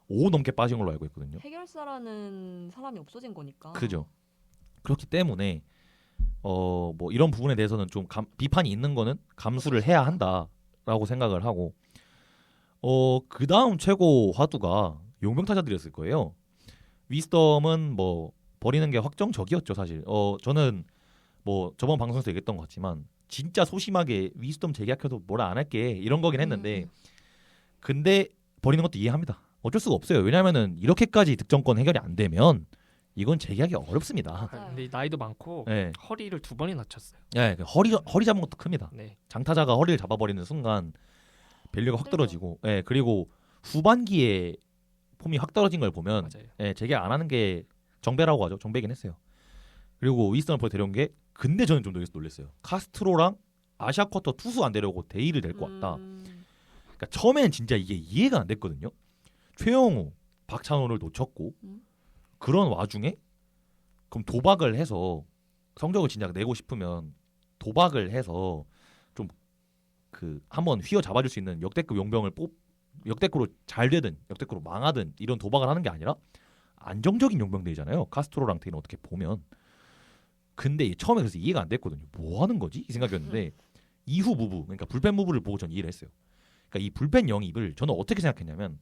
5 넘게 빠진 걸로 알고 있거든요. 해결사라는 사람이 없어진 거니까. 그죠. 그렇기 때문에 뭐 이런 부분에 대해서는 좀 비판이 있는 거는 감수를 해야 한다라고 생각을 하고 그 다음 최고 화두가 용병 타자들이었을 거예요. 위스덤은 뭐 버리는 게 확정적이었죠 사실. 저는 뭐 저번 방송에서 얘기했던 것 같지만 진짜 소심하게 위스덤 재계약해도 뭐라 안 할게 이런 거긴 했는데 근데 버리는 것도 이해합니다. 어쩔 수가 없어요. 왜냐하면은 이렇게까지 득점권 해결이 안 되면 이건 재계약이 어렵습니다. 맞아요. 근데 나이도 많고 네. 허리를 2번이나 쳤어요. 네, 허리 잡은 것도 큽니다. 네. 장타자가 허리를 잡아버리는 순간 밸류가 확 힘들죠. 떨어지고, 예, 그리고 후반기에 폼이 확 떨어진 걸 보면, 맞아요. 예, 재계약 안 하는 게 정배라고 하죠. 정배긴 했어요. 그리고 위스턴을 보여 데려온 게, 근데 저는 좀 놀랐어요. 카스트로랑 아시아 쿼터 투수 안 데려오고 데이를 데리고 왔다. 그러니까 처음에는 진짜 이게 이해가 안 됐거든요. 최영우, 박찬호를 놓쳤고 그런 와중에 그럼 도박을 해서 성적을 진짜 내고 싶으면 도박을 해서 좀 그 한번 휘어 잡아줄 수 있는 역대급 용병을 역대급으로 잘 되든 역대급으로 망하든 이런 도박을 하는 게 아니라 안정적인 용병들이잖아요. 카스트로랑 테이는 어떻게 보면. 근데 처음에 그래서 이해가 안 됐거든요. 뭐 하는 거지? 이 생각이었는데 이후 무브, 그러니까 불펜 무브를 보고 전 이해를 했어요. 그러니까 이 불펜 영입을 저는 어떻게 생각했냐면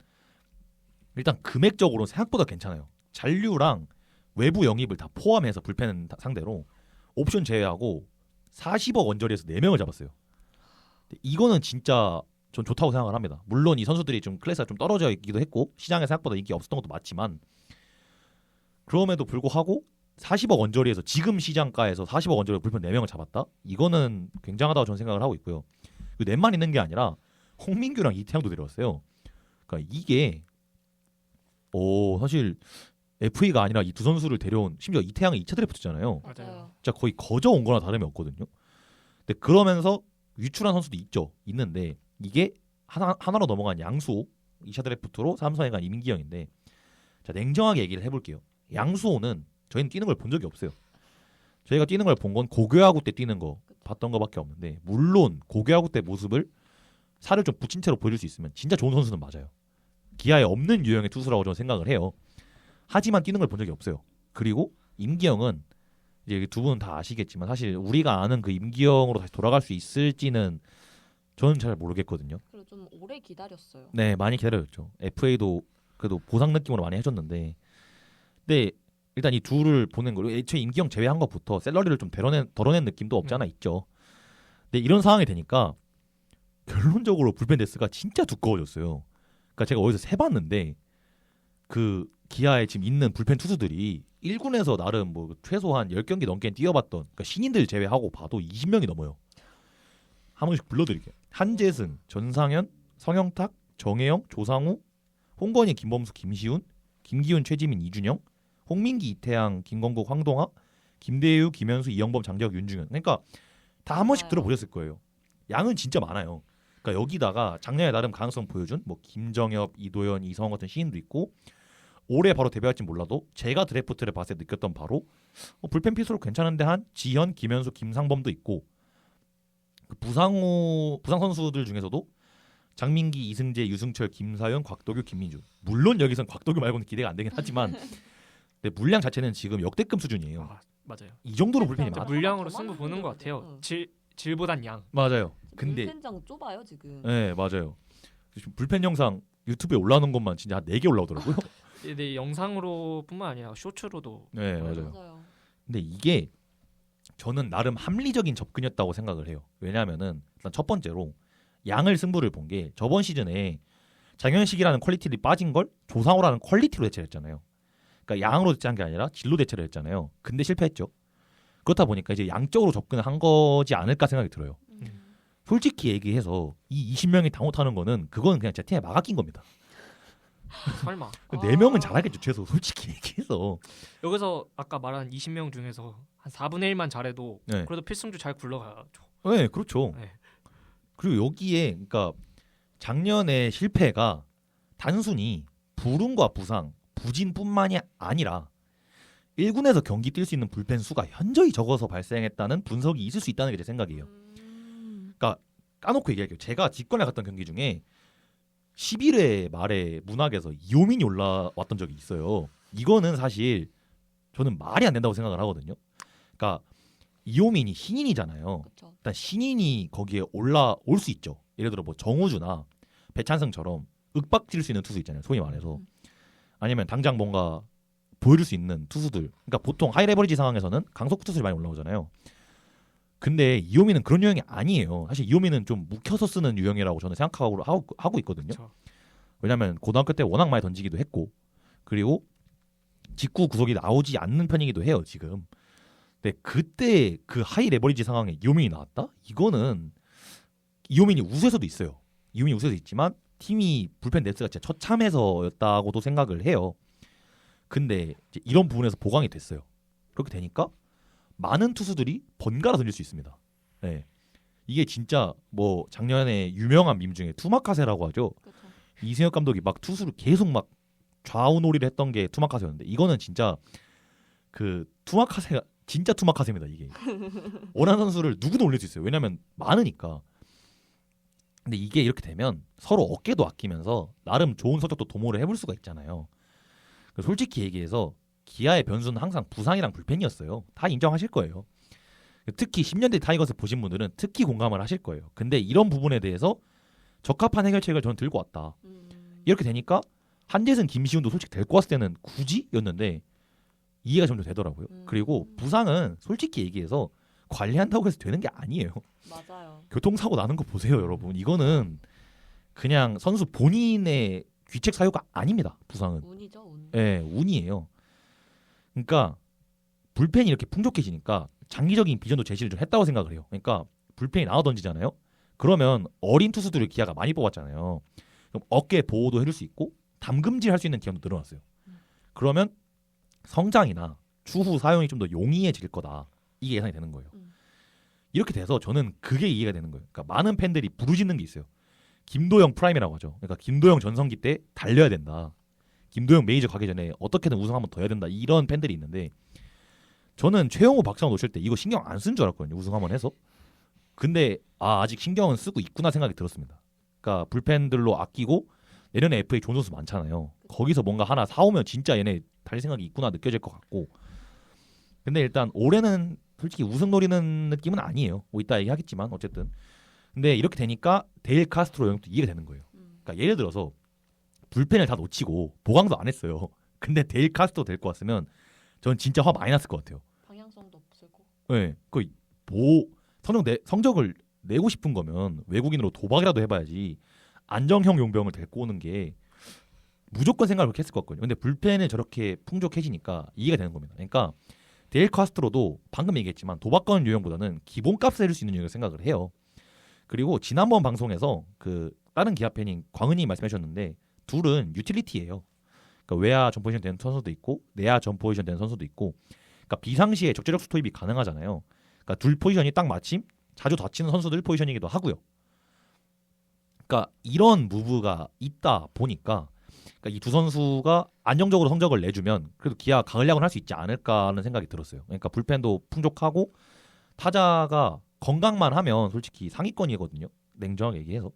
일단 금액적으로는 생각보다 괜찮아요. 잔류랑 외부 영입을 다 포함해서 불펜 상대로 옵션 제외하고 40억 원저리에서 4명을 잡았어요. 이거는 진짜 전 좋다고 생각을 합니다. 물론 이 선수들이 좀 클래스가 좀 떨어져 있기도 했고 시장에 생각보다 인기 없었던 것도 맞지만 그럼에도 불구하고 40억 원저리에서 지금 시장가에서 40억 원저리 불펜 4명을 잡았다? 이거는 굉장하다고 저는 생각을 하고 있고요. 넷만 있는 게 아니라 홍민규랑 이태양도 데려왔어요. 그러니까 이게 사실 FA가 아니라 이 두 선수를 데려온 심지어 이태양은 2차 드래프트잖아요. 맞아요. 진짜 거의 거저 온 거나 다름이 없거든요. 근데 그러면서 유출한 선수도 있는데 이게 하나로 넘어간 양수호 2차 드래프트로 삼성에 간 이민기영인데 자 냉정하게 얘기를 해볼게요. 양수호는 저희는 뛰는 걸 본 적이 없어요. 저희가 뛰는 걸 본 건 고교야구 때 뛰는 거 봤던 거밖에 없는데 물론 고교야구 때 모습을 살을 좀 붙인 채로 보여줄 수 있으면 진짜 좋은 선수는 맞아요. 기아에 없는 유형의 투수라고 저는 생각을 해요. 하지만 뛰는 걸 본 적이 없어요. 그리고 임기영은 이제 두 분은 다 아시겠지만 사실 우리가 아는 그 임기영으로 다시 돌아갈 수 있을지는 저는 잘 모르겠거든요. 그리고 좀 오래 기다렸어요. 네, 많이 기다렸죠. FA도 그래도 보상 느낌으로 많이 해줬는데, 근데 일단 이 둘을 보낸 거로 애초에 임기영 제외한 것부터 샐러리를 좀 덜어낸 느낌도 없지 않아 있죠. 근데 이런 상황이 되니까 결론적으로 불펜 데스가 진짜 두꺼워졌어요. 그러니까 제가 어디서 세봤는데 그 기아에 지금 있는 불펜 투수들이 1군에서 나름 뭐 최소한 10경기 넘게 뛰어봤던 그러니까 신인들 제외하고 봐도 20명이 넘어요. 한 번씩 불러드릴게요. 한재승, 전상현, 성영탁, 정혜영, 조상우, 홍건희, 김범수, 김시훈, 김기훈, 최지민, 이준영, 홍민기, 이태양, 김건국, 황동하, 김대유, 김현수, 이영범, 장재혁, 윤중현. 그러니까 다 한 번씩 맞아요. 들어보셨을 거예요. 양은 진짜 많아요. 그러니까 여기다가 작년에 나름 가능성 보여준 뭐 김정엽, 이도현, 이성원 같은 시인도 있고 올해 바로 데뷔할지 몰라도 제가 드래프트를 봤을 때 느꼈던 바로 불펜 피스로 괜찮은데 한 지현, 김현수, 김상범도 있고 그 부상 선수들 중에서도 장민기, 이승재, 유승철, 김사현, 곽도규, 김민주. 물론 여기선 곽도규 말고는 기대가 안 되긴 하지만 근데 물량 자체는 지금 역대급 수준이에요. 아, 맞아요. 이 정도로 불펜이 진짜 많아. 물량으로 더 승부 많은 보는 것 분들인데. 같아요. 응. 질보단 양. 맞아요. 근데 불펜장 좁아요 지금. 네 맞아요. 지금 불펜 영상 유튜브에 올라오는 것만 진짜 한 4개 올라오더라고요. 근데 영상으로뿐만 아니라 쇼츠로도 네 맞아요. 맞아요. 근데 이게 저는 나름 합리적인 접근이었다고 생각을 해요. 왜냐하면은 일단 첫 번째로 양을 승부를 본 게 저번 시즌에 장현식이라는 퀄리티를 빠진 걸 조상호라는 퀄리티로 대체를 했잖아요. 그러니까 양으로 대체한 게 아니라 질로 대체를 했잖아요. 근데 실패했죠. 그렇다 보니까 이제 양적으로 접근을 한 거지 않을까 생각이 들어요. 솔직히 얘기해서 이 20명이 다 못하는 거는 그건 그냥 제 팀에 막아 낀 겁니다. 설마. 4명은 잘하겠죠. 최소 솔직히 얘기해서. 여기서 아까 말한 20명 중에서 한 4분의 1만 잘해도 네. 그래도 필승주 잘 굴러가죠. 네, 그렇죠. 네. 그리고 여기에 그러니까 작년의 실패가 단순히 불운과 부상, 부진뿐만이 아니라 1군에서 경기 뛸 수 있는 불펜 수가 현저히 적어서 발생했다는 분석이 있을 수 있다는 게 제 생각이에요. 까놓고 얘기할게요. 제가 직관에 갔던 경기 중에 11회 말에 문학에서 이호민이 올라왔던 적이 있어요. 이거는 사실 저는 말이 안 된다고 생각을 하거든요. 그러니까 이호민이 신인이잖아요. 그렇죠. 일단 신인이 거기에 올라올 수 있죠. 예를 들어 뭐 정우주나 배찬승처럼 윽박질 수 있는 투수 있잖아요. 소위 말해서. 아니면 당장 뭔가 보여줄 수 있는 투수들. 그러니까 보통 하이 레버리지 상황에서는 강속 투수들이 많이 올라오잖아요. 근데 이호민은 그런 유형이 아니에요. 사실 이호민은 좀 묵혀서 쓰는 유형이라고 저는 생각하고 있거든요. 그렇죠. 왜냐하면 고등학교 때 워낙 많이 던지기도 했고 그리고 직구 구속이 나오지 않는 편이기도 해요. 지금. 근데 그때 그 하이 레버리지 상황에 이호민이 나왔다? 이거는 이호민이 우수에서도 있어요. 이호민이 우수에서 있지만 팀이 불펜 네스가 진짜 처참해서였다고도 생각을 해요. 근데 이제 이런 부분에서 보강이 됐어요. 그렇게 되니까 많은 투수들이 번갈아 던질 수 있습니다. 네. 이게 진짜 뭐 작년에 유명한 밈 중에 투마카세라고 하죠. 그렇죠. 이승엽 감독이 막 투수를 계속 막 좌우놀이를 했던 게 투마카세였는데 이거는 진짜 그 투마카세가 진짜 투마카세입니다. 이게 원하는 선수를 누구도 올릴 수 있어요. 왜냐하면 많으니까. 근데 이게 이렇게 되면 서로 어깨도 아끼면서 나름 좋은 성적도 도모를 해볼 수가 있잖아요. 솔직히 얘기해서 기아의 변수는 항상 부상이랑 불펜이었어요. 다 인정하실 거예요. 특히 10년대 타이거스 보신 분들은 특히 공감을 하실 거예요. 근데 이런 부분에 대해서 적합한 해결책을 저는 들고 왔다. 이렇게 되니까 한재승, 김시훈도 솔직히 데리고 왔을 때는 굳이였는데 이해가 점점 되더라고요. 그리고 부상은 솔직히 얘기해서 관리한다고 해서 되는 게 아니에요. 맞아요. 교통사고 나는 거 보세요, 여러분. 이거는 그냥 선수 본인의 귀책 사유가 아닙니다. 부상은. 운이죠, 운. 예, 운이에요. 그러니까 불펜이 이렇게 풍족해지니까 장기적인 비전도 제시를 좀 했다고 생각을 해요. 그러니까 불펜이 나와 던지잖아요. 그러면 어린 투수들을 기아가 많이 뽑았잖아요. 그럼 어깨 보호도 해줄 수 있고 담금질 할 수 있는 기회도 늘어났어요. 그러면 성장이나 추후 사용이 좀 더 용이해질 거다. 이게 예상이 되는 거예요. 이렇게 돼서 저는 그게 이해가 되는 거예요. 그러니까 많은 팬들이 부르짖는 게 있어요. 김도영 프라임이라고 하죠. 그러니까 김도영 전성기 때 달려야 된다. 김도영 메이저 가기 전에 어떻게든 우승 한번 더 해야 된다. 이런 팬들이 있는데 저는 최영호 박상호 놓칠 때 이거 신경 안 쓴 줄 알았거든요. 우승 한번 해서. 근데 아직 신경은 쓰고 있구나 생각이 들었습니다. 그러니까 불펜들로 아끼고 내년에 FA 좋은 선수 많잖아요. 거기서 뭔가 하나 사오면 진짜 얘네 달 생각이 있구나 느껴질 것 같고. 근데 일단 올해는 솔직히 우승 노리는 느낌은 아니에요. 뭐 이따 얘기하겠지만 어쨌든. 근데 이렇게 되니까 데일 카스트로 영역도 이해가 되는 거예요. 그러니까 예를 들어서 불펜을 다 놓치고 보강도 안 했어요. 근데 데일 카스트로 데리고 왔으면 전 진짜 화 많이 났을 것 같아요. 방향성도 없을 거. 네, 성적을 내고 싶은 거면 외국인으로 도박이라도 해봐야지 안정형 용병을 데리고 오는 게 무조건 생각을 그렇게 했을 것 같거든요. 근데 불펜을 저렇게 풍족해지니까 이해가 되는 겁니다. 그러니까 데일 카스트로도 방금 얘기했지만 도박권 유형보다는 기본값을 해줄 수 있는 유형을 생각을 해요. 그리고 지난번 방송에서 그 다른 기아 팬인 광은이 말씀하셨는데 둘은 유틸리티예요. 그러니까 외야 전 포지션 되는 선수도 있고 내야 전 포지션 되는 선수도 있고, 그러니까 비상시에 적재적 투입이 가능하잖아요. 그러니까 둘 포지션이 딱 마침 자주 다치는 선수들 포지션이기도 하고요. 그러니까 이런 무브가 있다 보니까 그러니까 이 두 선수가 안정적으로 성적을 내주면 그래도 기아 가을 야구를 할 수 있지 않을까 하는 생각이 들었어요. 그러니까 불펜도 풍족하고 타자가 건강만 하면 솔직히 상위권이거든요. 냉정하게 얘기해서.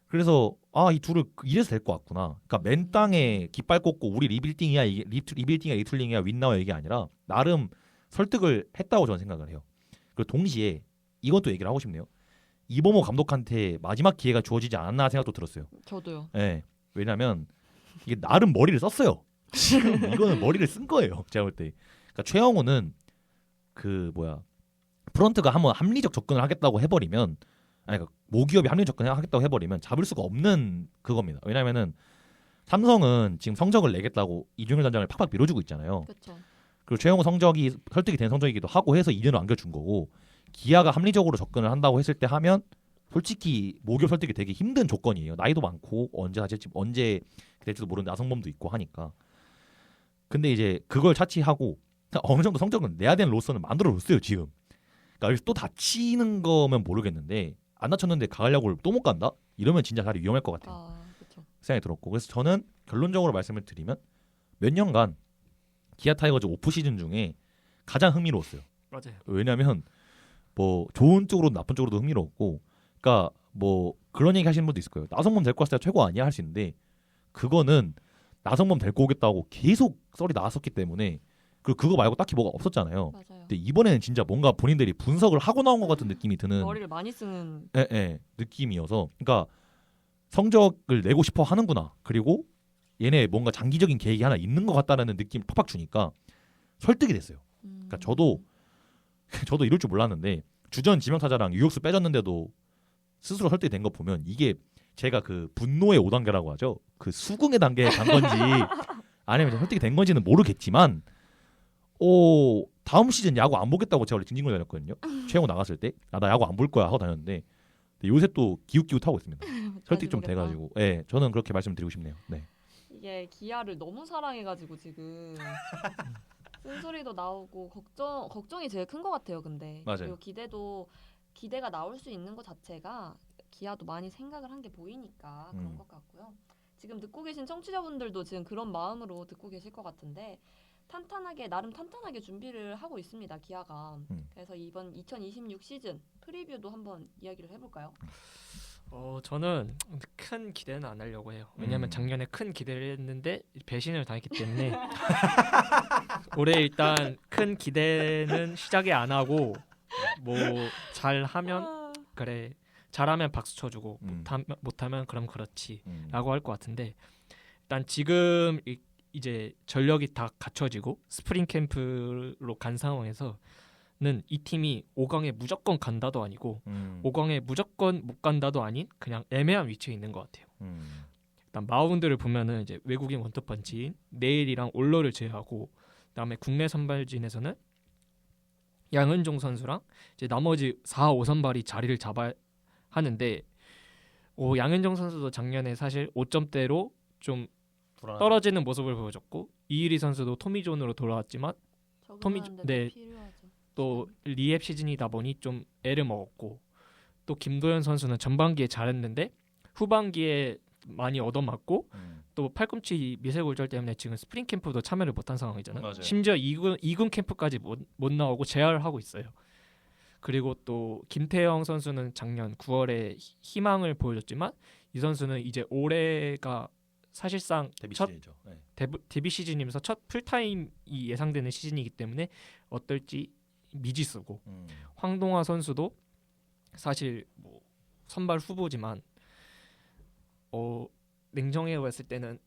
그래서 이 둘을 이래서 될 것 같구나. 그러니까 맨 땅에 깃발 꽂고 우리 리빌딩이야, 리빌딩이야, 리툴링이야, 윈나워 얘기 아니라 나름 설득을 했다고 저는 생각을 해요. 그리고 동시에 이것도 얘기를 하고 싶네요. 이범호 감독한테 마지막 기회가 주어지지 않았나 생각도 들었어요. 저도요. 네, 왜냐면 이게 나름 머리를 썼어요. 지금 이거는 머리를 쓴 거예요. 제가 볼 때. 그러니까 최영호는 프런트가 한번 합리적 접근을 하겠다고 해버리면, 그러니까 모기업이 합리적 접근을 하겠다고 해버리면 잡을 수가 없는 그겁니다. 왜냐면은 삼성은 지금 성적을 내겠다고 이중일 단장을 팍팍 밀어주고 있잖아요. 그렇죠. 그리고 최영호 성적이 설득이 된 성적이기도 하고 해서 2년을 안겨준 거고, 기아가 합리적으로 접근을 한다고 했을 때 하면 솔직히 모기업 설득이 되게 힘든 조건이에요. 나이도 많고 언제 될지도 모르는 나성범도 있고 하니까. 근데 이제 그걸 차치하고 어느 정도 성적은 내야 되는 로스는 만들어줬어요 지금. 그러니까 여기서 또 다치는 거면 모르겠는데 안 다쳤는데 가을 야구를 또 못 간다? 이러면 진짜 자리 위험할 것 같아요. 그렇죠. 생각이 들었고, 그래서 저는 결론적으로 말씀을 드리면 몇 년간 기아 타이거즈 오프 시즌 중에 가장 흥미로웠어요. 맞아요. 왜냐면 뭐 좋은 쪽으로도 나쁜 쪽으로도 흥미로웠고, 그러니까 뭐 그런 얘기 하시는 분도 있을 거예요. 나성범 데리고 왔을 때 최고 아니야 할 수 있는데, 그거는 나성범 데리고 오겠다고 계속 썰이 나왔었기 때문에, 그리고 그거 말고 딱히 뭐가 없었잖아요. 맞아요. 근데 이번에는 진짜 뭔가 본인들이 분석을 하고 나온 것 같은 느낌이 드는 머리를 많이 쓰는. 느낌이어서, 그러니까 성적을 내고 싶어 하는구나, 그리고 얘네 뭔가 장기적인 계획이 하나 있는 것 같다라는 느낌 팍팍 주니까 설득이 됐어요. 그러니까 저도 이럴 줄 몰랐는데 주전 지명타자랑 유격수 빼줬는데도 스스로 설득이 된 거 보면 이게 제가 그 분노의 5단계라고 하죠. 그 수긍의 단계에 간 건지 아니면 설득이 된 건지는 모르겠지만 다음 시즌 야구 안 보겠다고 제가 원래 징징거리 다녔거든요. 최영호 나갔을 때 나 야구 안 볼 거야 하고 다녔는데 요새 또 기웃기웃하고 있습니다. 설득 좀 돼가지고. 네, 저는 그렇게 말씀드리고 싶네요. 네. 이게 기아를 너무 사랑해가지고 지금 쓴소리도 나오고 걱정이 제일 큰 것 같아요. 근데 맞아요. 그리고 기대가 나올 수 있는 것 자체가 기아도 많이 생각을 한 게 보이니까 그런 것 같고요. 지금 듣고 계신 청취자분들도 지금 그런 마음으로 듣고 계실 것 같은데 나름 탄탄하게 준비를 하고 있습니다. 기아가. 그래서 이번 2026 시즌 프리뷰도 한번 이야기를 해볼까요? 저는 큰 기대는 안 하려고 해요. 왜냐하면 작년에 큰 기대를 했는데 배신을 당했기 때문에 올해 일단 큰 기대는 시작에 안 하고 뭐 잘하면 그래, 잘하면 박수 쳐주고 못하면 그럼 그렇지라고 할 것 같은데, 일단 지금 이제 전력이 다 갖춰지고 스프링 캠프로 간 상황에서는 이 팀이 5강에 무조건 간다도 아니고 5강에 무조건 못 간다도 아닌 그냥 애매한 위치에 있는 것 같아요. 일단 마운드를 보면은 이제 외국인 원톱펀치인 네일이랑 올러를 제외하고, 그다음에 국내 선발진에서는 양은종 선수랑 이제 나머지 4, 5선발이 자리를 잡아야 하는데, 양은종 선수도 작년에 사실 5점대로 좀 떨어지는 모습을 보여줬고, 이일이 선수도 토미존으로 돌아왔지만 또 리앱 시즌이다 보니 좀 애를 먹었고, 또 김도현 선수는 전반기에 잘했는데 후반기에 많이 얻어맞고 또 팔꿈치 미세골절 때문에 지금 스프링 캠프도 참여를 못한 상황이잖아요. 맞아요. 심지어 2군 캠프까지 못 나오고 재활을 하고 있어요. 그리고 또 김태형 선수는 작년 9월에 희망을 보여줬지만 이 선수는 이제 올해가 사실상 데뷔 시즌이면서 첫 풀타임이 예상되는 시즌이기 때문에 어떨지 미지수고, 황동화 선수도 사실 뭐 선발 후보지만 냉정해 봤을 때는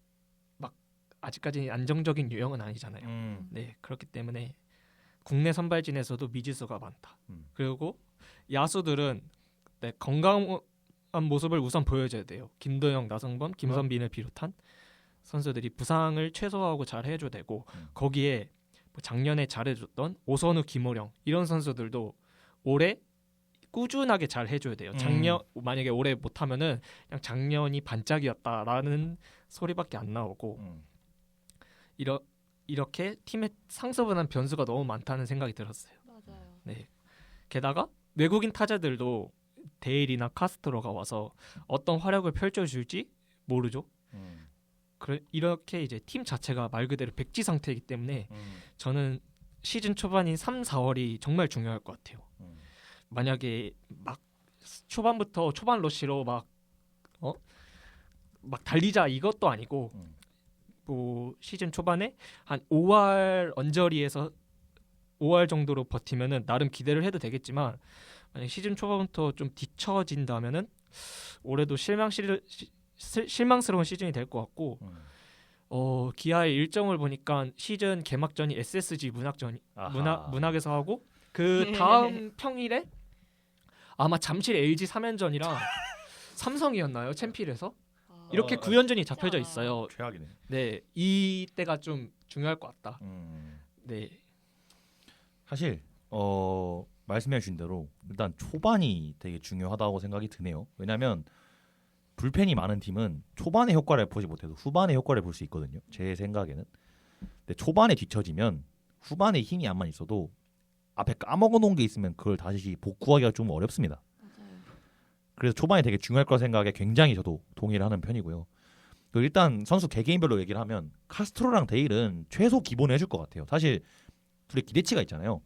막 아직까지 안정적인 유형은 아니잖아요. 네, 그렇기 때문에 국내 선발진에서도 미지수가 많다. 그리고 야수들은 건강한 모습을 우선 보여줘야 돼요. 김도영, 나성범, 김선빈을 비롯한 선수들이 부상을 최소화하고 잘 해줘야 되고, 거기에 뭐 작년에 잘해줬던 오선우, 김호령 이런 선수들도 올해 꾸준하게 잘 해줘야 돼요. 만약에 올해 못하면은 그냥 작년이 반짝이었다라는 소리밖에 안 나오고, 이렇게 팀의 상수분한 변수가 너무 많다는 생각이 들었어요. 맞아요. 네. 게다가 외국인 타자들도 데일이나 카스트로가 와서 어떤 활약을 펼쳐줄지 모르죠. 이렇게 이제 팀 자체가 말 그대로 백지 상태이기 때문에 저는 시즌 초반인 3, 4월이 정말 중요할 것 같아요. 만약에 막 초반부터 초반 러쉬로 막 달리자 이것도 아니고 뭐 시즌 초반에 한 5월 언저리에서 5월 정도로 버티면은 나름 기대를 해도 되겠지만 만약 시즌 초반부터 좀 뒤처진다면은 올해도 실망스러운 시즌이 될 것 같고 기아의 일정을 보니까 시즌 개막전이 SSG 문학에서 하고 그 다음 평일에 아마 잠실 LG 3연전이랑 삼성이었나요? 챔피언에서 이렇게 9연전이 잡혀져 있어요. 최악이네. 네, 이때가 좀 중요할 것 같다. 네, 사실 말씀해 주신 대로 일단 초반이 되게 중요하다고 생각이 드네요. 왜냐하면 불펜이 많은 팀은 초반의 효과를 보지 못해도 후반의 효과를 볼 수 있거든요. 제 생각에는. 근데 초반에 뒤처지면 후반에 힘이 안만 있어도 앞에 까먹어 놓은 게 있으면 그걸 다시 복구하기가 좀 어렵습니다. 맞아요. 그래서 초반에 되게 중요할 거라 생각에 굉장히 저도 동의를 하는 편이고요. 그리고 일단 선수 개개인별로 얘기를 하면 카스트로랑 데일은 최소 기본을 해줄 것 같아요. 사실 둘의 기대치가 있잖아요.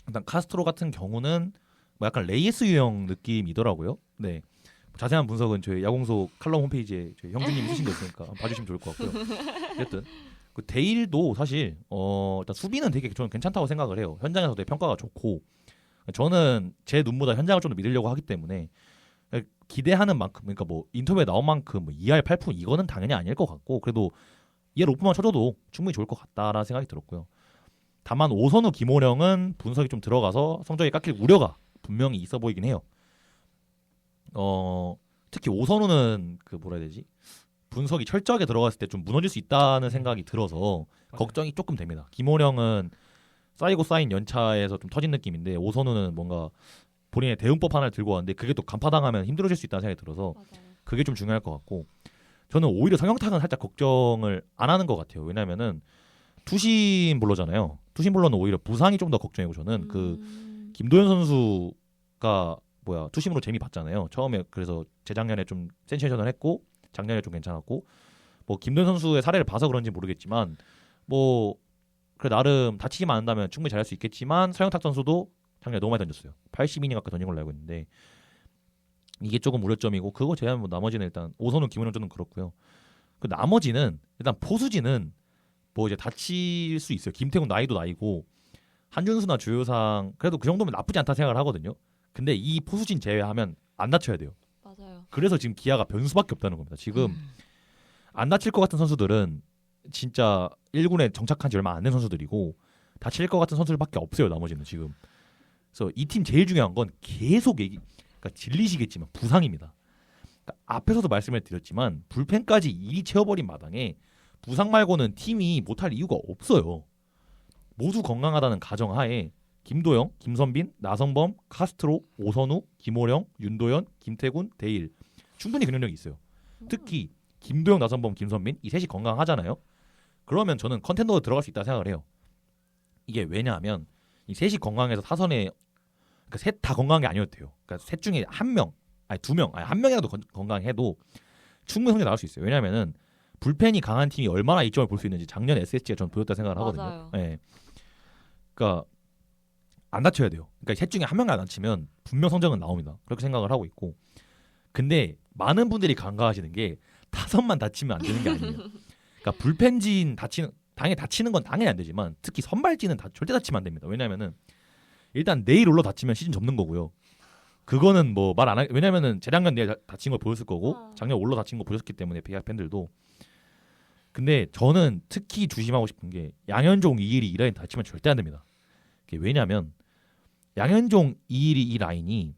일단 카스트로 같은 경우는 뭐 약간 레이스 유형 느낌이더라고요. 네. 자세한 분석은 저희 야공소 칼럼 홈페이지에 저희 형준님이 쓰신 거 있으니까 봐주시면 좋을 것 같고요. 어쨌든 그 데일도 사실 일단 수비는 되게 저는 괜찮다고 생각을 해요. 현장에서 되게 평가가 좋고 저는 제 눈보다 현장을 좀 더 믿으려고 하기 때문에 기대하는 만큼 그러니까 뭐 인터뷰에 나온 만큼 뭐 2할 8푼 이거는 당연히 아닐 것 같고 그래도 2할 5푼만 쳐줘도 충분히 좋을 것 같다라는 생각이 들었고요. 다만 오선우 김호령은 분석이 좀 들어가서 성적이 깎일 우려가 분명히 있어 보이긴 해요. 특히 오선우는 그 뭐라 해야 되지? 분석이 철저하게 들어갔을 때 좀 무너질 수 있다는 생각이 들어서 걱정이 조금 됩니다. 김호령은 쌓이고 쌓인 연차에서 좀 터진 느낌인데 오선우는 뭔가 본인의 대응법 하나를 들고 왔는데 그게 또 간파당하면 힘들어질 수 있다는 생각이 들어서 맞아요. 그게 좀 중요할 것 같고 저는 오히려 성형탁은 살짝 걱정을 안 하는 것 같아요. 왜냐면은 투심 볼러잖아요. 투심 볼러는 오히려 부상이 좀 더 걱정이고 저는 그 김도현 선수가 투심으로 재미 봤잖아요. 처음에 그래서 재작년에 좀 센세이션을 했고 작년에 좀 괜찮았고 뭐 김도현 선수의 사례를 봐서 그런지 모르겠지만 뭐 그래 나름 다치지만 않는다면 충분히 잘할 수 있겠지만 서영탁 선수도 작년에 너무 많이 던졌어요. 80이닝 가까이 던진 걸로 알고 있는데 이게 조금 우려점이고 그거 제외하면 뭐 나머지는 일단 오선우 김은영 좀 그렇고요. 그 나머지는 일단 포수진은 뭐 이제 다칠 수 있어요. 김태훈 나이도 나이고 한준수나 주효상 그래도 그 정도면 나쁘지 않다 생각을 하거든요. 근데 이 포수진 제외하면 안 다쳐야 돼요. 맞아요. 그래서 지금 기아가 변수밖에 없다는 겁니다. 지금 안 다칠 것 같은 선수들은 진짜 1군에 정착한 지 얼마 안 된 선수들이고 다칠 것 같은 선수들밖에 없어요. 나머지는 지금. 그래서 이 팀 제일 중요한 건 계속 그러니까 질리시겠지만 부상입니다. 그러니까 앞에서도 말씀을 드렸지만 불펜까지 일이 채워버린 마당에 부상 말고는 팀이 못할 이유가 없어요. 모두 건강하다는 가정하에 김도영, 김선빈, 나성범, 카스트로, 오선우, 김호령, 윤도현, 김태군, 데일 충분히 근육력이 있어요. 특히 김도영, 나성범, 김선빈 이 셋이 건강하잖아요. 그러면 저는 컨텐더로 들어갈 수 있다고 생각을 해요. 이게 왜냐하면 이 셋이 건강해서 타선에 그러니까 셋 다 건강한 게 아니어도 돼요. 그러니까 셋 중에 한 명, 아니 두 명, 아니 한 명이라도 건강해도 충분히 성적 나올 수 있어요. 왜냐하면은 불펜이 강한 팀이 얼마나 이점을 볼 수 있는지 작년 SSG가 저는 보였다 생각을 하거든요. 맞아요. 네. 그러니까 안 다쳐야 돼요. 그러니까 셋 중에 한 명이 안 다치면 분명 성적은 나옵니다. 그렇게 생각을 하고 있고. 근데 많은 분들이 간과하시는 게 타선만 다치면 안 되는 게 아니에요. 그러니까 불펜진 당연히 다치는 건 당연히 안 되지만 특히 선발진은 절대 다치면 안 됩니다. 왜냐면은 일단 내일 올라 다치면 시즌 접는 거고요. 그거는 뭐 말 안 하. 왜냐면은 재작년 내일 다친 걸 보였을 거고 작년 올라 다친 거 보셨기 때문에 비아 팬들도. 근데 저는 특히 조심하고 싶은 게 양현종, 이일이 이 라인 다치면 절대 안 됩니다. 왜냐면 양현종, 이일이 이 라인이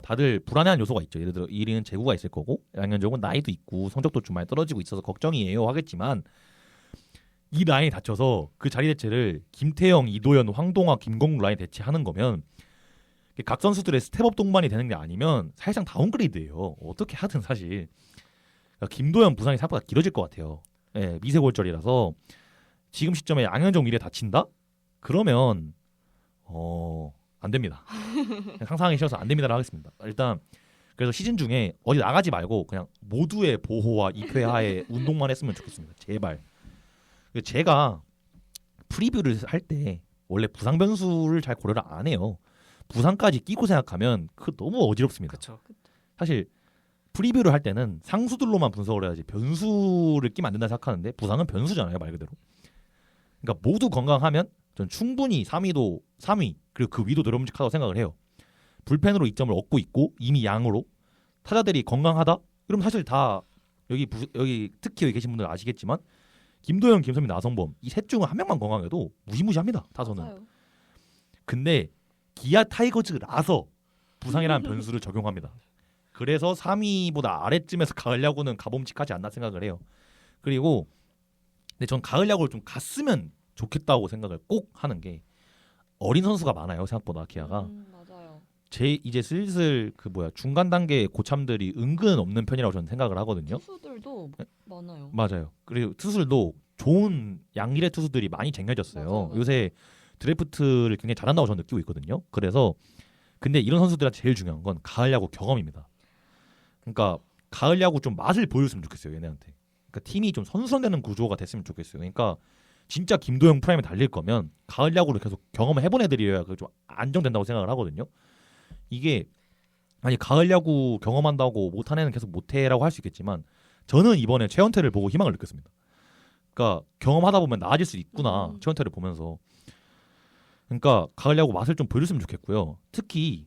다들 불안해하는 요소가 있죠. 예를 들어 이일이는 재구가 있을 거고 양현종은 나이도 있고 성적도 좀 많이 떨어지고 있어서 걱정이에요 하겠지만 이 라인이 다쳐서 그 자리 대체를 김태형, 이도현, 황동화, 김건국 라인 대체하는 거면 각 선수들의 스텝업 동반이 되는 게 아니면 사실상 다운그레이드예요. 어떻게 하든 사실. 그러니까 김도현 부상이 생각보다 길어질 것 같아요. 예, 미세골절이라서 지금 시점에 양현종 미래 다친다? 그러면 안 됩니다. 상상하기 싫어서 안 됩니다라고 하겠습니다. 일단 그래서 시즌 중에 어디 나가지 말고 그냥 모두의 보호와 입회하에 운동만 했으면 좋겠습니다. 제발. 제가 프리뷰를 할 때 원래 부상 변수를 잘 고려를 안 해요. 부상까지 끼고 생각하면 그 너무 어지럽습니다. 그렇죠. 사실 프리뷰를 할 때는 상수들로만 분석을 해야지 변수를 끼면 안 된다 생각하는데 부상은 변수잖아요, 말 그대로. 그러니까 모두 건강하면 전 충분히 3위 그리고 그 위도 노려움직하다고 생각을 해요. 불펜으로 이점을 얻고 있고 이미 양으로 타자들이 건강하다? 그럼 사실 다 여기 특히 여기 계신 분들 아시겠지만 김도영, 김선민, 나성범 이 셋 중 한 명만 건강해도 무시무시합니다. 타선은. 맞아요. 근데 기아 타이거즈라서 부상이라는 변수를 적용합니다. 그래서 3위보다 아래쯤에서 가을 야구는 가봄직하지 않나 생각을 해요. 그리고 근데 전 가을 야구를 좀 갔으면 좋겠다고 생각을 꼭 하는 게 어린 선수가 많아요. 생각보다 기아가. 맞아요. 이제 슬슬 중간 단계 고참들이 은근 없는 편이라고 저는 생각을 하거든요. 투수들도 많아요. 맞아요. 그리고 투수들도 좋은 양질의 투수들이 많이 쟁여졌어요. 맞아요. 요새 드래프트를 굉장히 잘한다고 저는 느끼고 있거든요. 그래서 근데 이런 선수들한테 제일 중요한 건 가을 야구 경험입니다. 그러니까 가을 야구 좀 맛을 보여줬으면 좋겠어요. 얘네한테. 그러니까 팀이 좀 선수화되는 구조가 됐으면 좋겠어요. 그러니까 진짜 김도영 프라임에 달릴 거면 가을 야구를 계속 경험을 해본 애들이어야 좀 안정된다고 생각을 하거든요. 이게 아니 가을 야구 경험한다고 못한 애는 계속 못해라고 할 수 있겠지만 저는 이번에 최원태를 보고 희망을 느꼈습니다. 그러니까 경험하다 보면 나아질 수 있구나. 최원태를 보면서. 그러니까 가을 야구 맛을 좀 보여줬으면 좋겠고요. 특히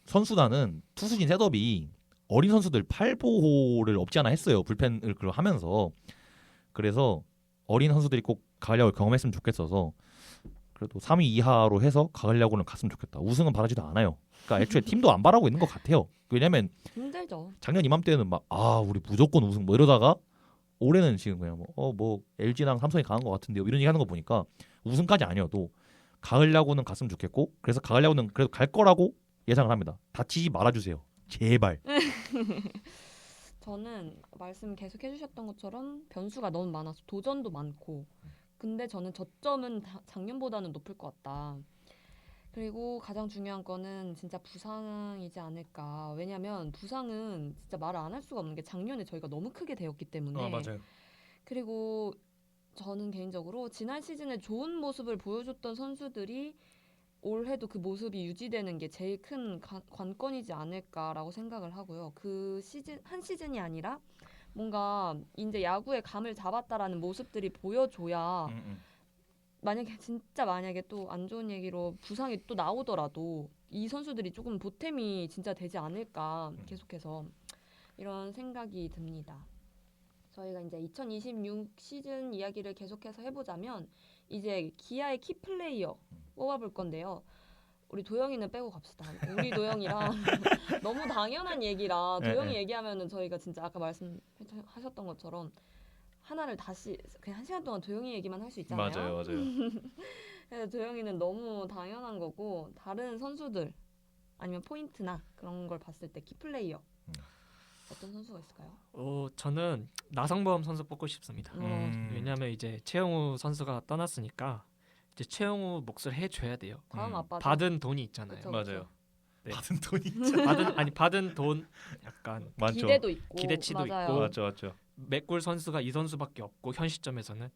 선수단은 투수진 셋업이 어린 선수들 팔 보호를 없지 않아 했어요. 불펜을 하면서. 그래서 어린 선수들이 꼭 가을 야구를 경험했으면 좋겠어서 그래도 3위 이하로 해서 가을 야구는 갔으면 좋겠다. 우승은 바라지도 않아요. 그러니까 애초에 팀도 안 바라고 있는 것 같아요. 왜냐면 힘들죠. 작년 이맘때는 막 우리 무조건 우승 이러다가 올해는 지금 그냥 LG랑 삼성이 강한 것 같은데요. 이런 얘기 하는 거 보니까 우승까지 아니어도 가을 야구는 갔으면 좋겠고 그래서 가을 야구는 그래도 갈 거라고 예상을 합니다. 다치지 말아주세요. 제발. 저는 말씀 계속 해주셨던 것처럼 변수가 너무 많아서 도전도 많고 근데 저는 저점은 작년보다는 높을 것 같다. 그리고 가장 중요한 거는 진짜 부상이지 않을까. 왜냐면 부상은 진짜 말을 안 할 수가 없는 게 작년에 저희가 너무 크게 되었기 때문에. 맞아요. 그리고 저는 개인적으로 지난 시즌에 좋은 모습을 보여줬던 선수들이 올해도 그 모습이 유지되는 게 제일 큰 관건이지 않을까라고 생각을 하고요. 그 한 시즌이 아니라 뭔가 이제 야구의 감을 잡았다라는 모습들이 보여줘야 만약에 또 안 좋은 얘기로 부상이 또 나오더라도 이 선수들이 조금 보탬이 진짜 되지 않을까 계속해서 이런 생각이 듭니다. 저희가 이제 2026 시즌 이야기를 계속해서 해보자면 이제 기아의 키플레이어 뽑아볼 건데요. 우리 도영이는 빼고 갑시다. 우리 도영이랑 너무 당연한 얘기라 도영이 얘기하면은 저희가 진짜 아까 말씀하셨던 것처럼 하나를 다시 그냥 1시간 동안 도영이 얘기만 할 수 있잖아요. 맞아요. 그래서 도영이는 너무 당연한 거고 다른 선수들 아니면 포인트나 그런 걸 봤을 때 키플레이어 어떤 선수가 있을까요? 저는 나성범 선수 뽑고 싶습니다. 왜냐하면 이제 최영우 선수가 떠났으니까 이제 최영우 몫을 해줘야 돼요. 다음 아빠 받은 돈이 있잖아요. 그쵸, 맞아요. 네. 받은 돈이 있죠. 받은 돈 약간 많죠. 기대도 있고 기대치도 맞아요. 있고. 맞죠. 메꿀 선수가 이 선수밖에 없고 현 시점에서는.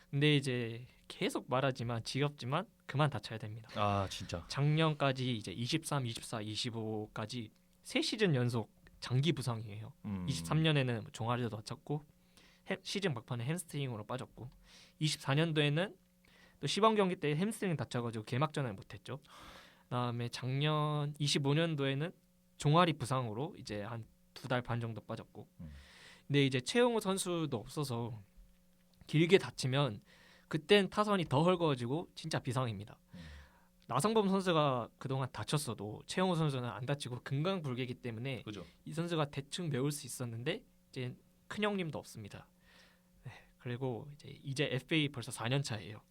근데 이제 계속 말하지만 지겹지만 그만 다쳐야 됩니다. 진짜. 작년까지 이제 23, 24, 25까지 3시즌 연속 장기 부상이에요. 23년에는 종아리도 다쳤고 시즌 막판에 햄스트링으로 빠졌고 24년도에는 또 시범 경기 때 햄스트링 다쳐가지고 개막전을 못했죠. 그다음에 작년 25년도에는 종아리 부상으로 이제 한 2달 반 정도 빠졌고 근데 이제 최용우 선수도 없어서 길게 다치면 그땐 타선이 더 헐거워지고 진짜 비상입니다. 나성범 선수가 그동안 다쳤어도 최영우 선수는 안 다치고 금강불개이기 때문에 그죠. 이 선수가 대충 메울 수 있었는데 이제 큰 형님도 없습니다. 네, 그리고 이제 FA 벌써 4년 차예요.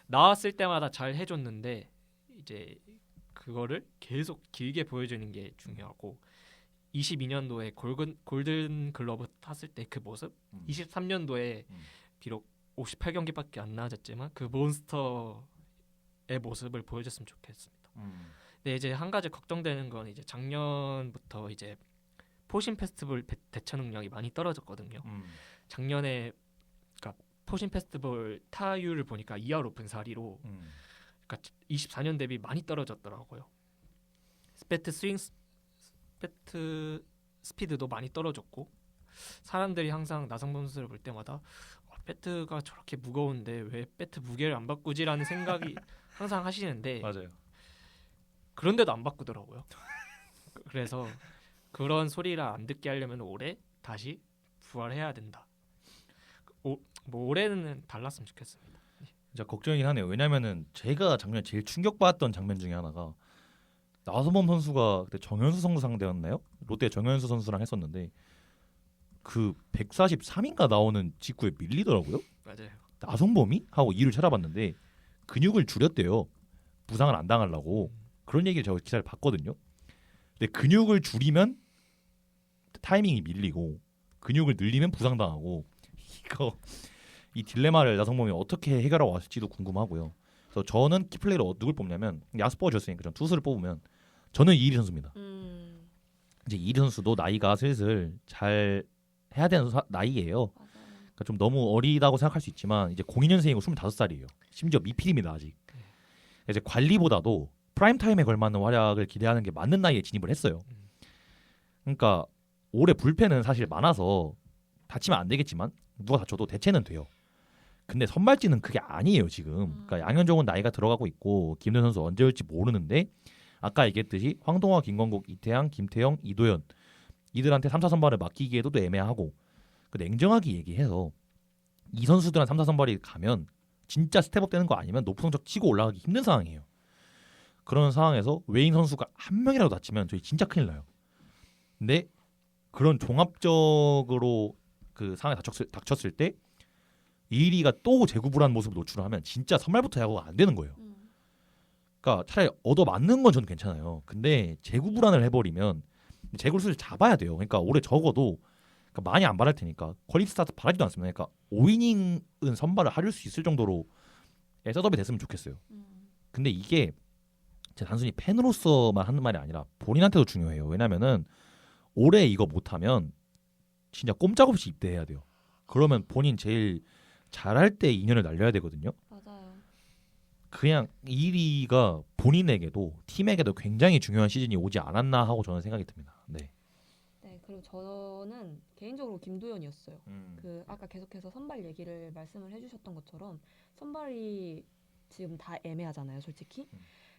나왔을 때마다 잘 해줬는데 이제 그거를 계속 길게 보여주는 게 중요하고 22년도에 골든 글러브 탔을 때 그 모습, 23년도에 비록 58경기밖에 안 나아졌지만 그 몬스터의 모습을 보여줬으면 좋겠습니다. 근데 이제 한 가지 걱정되는 건 이제 작년부터 이제 포신 페스티벌 대처 능력이 많이 떨어졌거든요. 작년에 그러니까 포신 페스티벌 타율을 보니까 2할 오픈 4리로 그러니까 24년 대비 많이 떨어졌더라고요. 스페트 스피드도 많이 떨어졌고 사람들이 항상 나성범 선수를 볼 때마다 배트가 저렇게 무거운데 왜 배트 무게를 안 바꾸지라는 생각이 항상 하시는데 맞아요. 그런데도 안 바꾸더라고요. 그래서 그런 소리를 안 듣게 하려면 올해 다시 부활해야 된다. 뭐 올해는 달랐으면 좋겠습니다. 진짜 걱정이긴 하네요. 왜냐면은 제가 작년에 제일 충격받았던 장면 중에 하나가 나성범 선수가 그때 정현수 선수 상대였나요? 롯데 정현수 선수랑 했었는데 그 143인가 나오는 직구에 밀리더라고요. 맞아요. 나성범이? 하고 이를 찾아봤는데 근육을 줄였대요. 부상을 안 당하려고. 그런 얘기를 제가 기사를 봤거든요. 근데 근육을 줄이면 타이밍이 밀리고 근육을 늘리면 부상당하고 이 딜레마를 나성범이 어떻게 해결하고 왔을지도 궁금하고요. 그래서 저는 키플레이로 누굴 뽑냐면 야스퍼 줬으니까 전 투수를 뽑으면 저는 이일이 선수입니다. 이제 이일이 선수도 나이가 슬슬 잘 해야 되는 나이예요. 맞아요. 그러니까 좀 너무 어리다고 생각할 수 있지만 이제 02년생이고 25살이에요. 심지어 미필입니다 아직. 이제 관리보다도 프라임 타임에 걸맞는 활약을 기대하는 게 맞는 나이에 진입을 했어요. 그러니까 올해 불펜은 사실 많아서 다치면 안 되겠지만 누가 다쳐도 대체는 돼요. 근데 선발진은 그게 아니에요 지금. 그러니까 양현종은 나이가 들어가고 있고 김도현 선수 언제 올지 모르는데 아까 얘기했듯이 황동화, 김광국, 이태양, 김태형, 이도현 이들한테 3사 선발을 맡기기에도 또 애매하고 그 냉정하게 얘기해서 이 선수들한 3사 선발이 가면 진짜 스텝업 되는 거 아니면 높은 성적 치고 올라가기 힘든 상황이에요. 그런 상황에서 외인 선수가 한 명이라도 다치면 저희 진짜 큰일 나요. 근데 그런 종합적으로 그 상황에 닥쳤을 때 이일이가 또 재구불한 모습을 노출하면 진짜 선발부터 야구가 안 되는 거예요. 그러니까 차라리 얻어 맞는 건 저는 괜찮아요. 근데 재구불안을 해버리면 재구를 슬슬 잡아야 돼요. 그러니까 올해 적어도 그러니까 많이 안 바랄 테니까 퀄리티 스타트 바라지도 않습니다. 그러니까 5이닝은 선발을 하릴 수 있을 정도로 셋업이 됐으면 좋겠어요. 근데 이게 제가 단순히 팬으로서만 하는 말이 아니라 본인한테도 중요해요. 왜냐면은 올해 이거 못하면 진짜 꼼짝없이 입대해야 돼요. 그러면 본인 제일 잘할 때 2년을 날려야 되거든요. 맞아요. 그냥 1위가 본인에게도 팀에게도 굉장히 중요한 시즌이 오지 않았나 하고 저는 생각이 듭니다. 네. 네, 그리고 저는 개인적으로 김도현이었어요. 그 아까 계속해서 선발 얘기를 말씀을 해주셨던 것처럼 선발이 지금 다 애매하잖아요, 솔직히.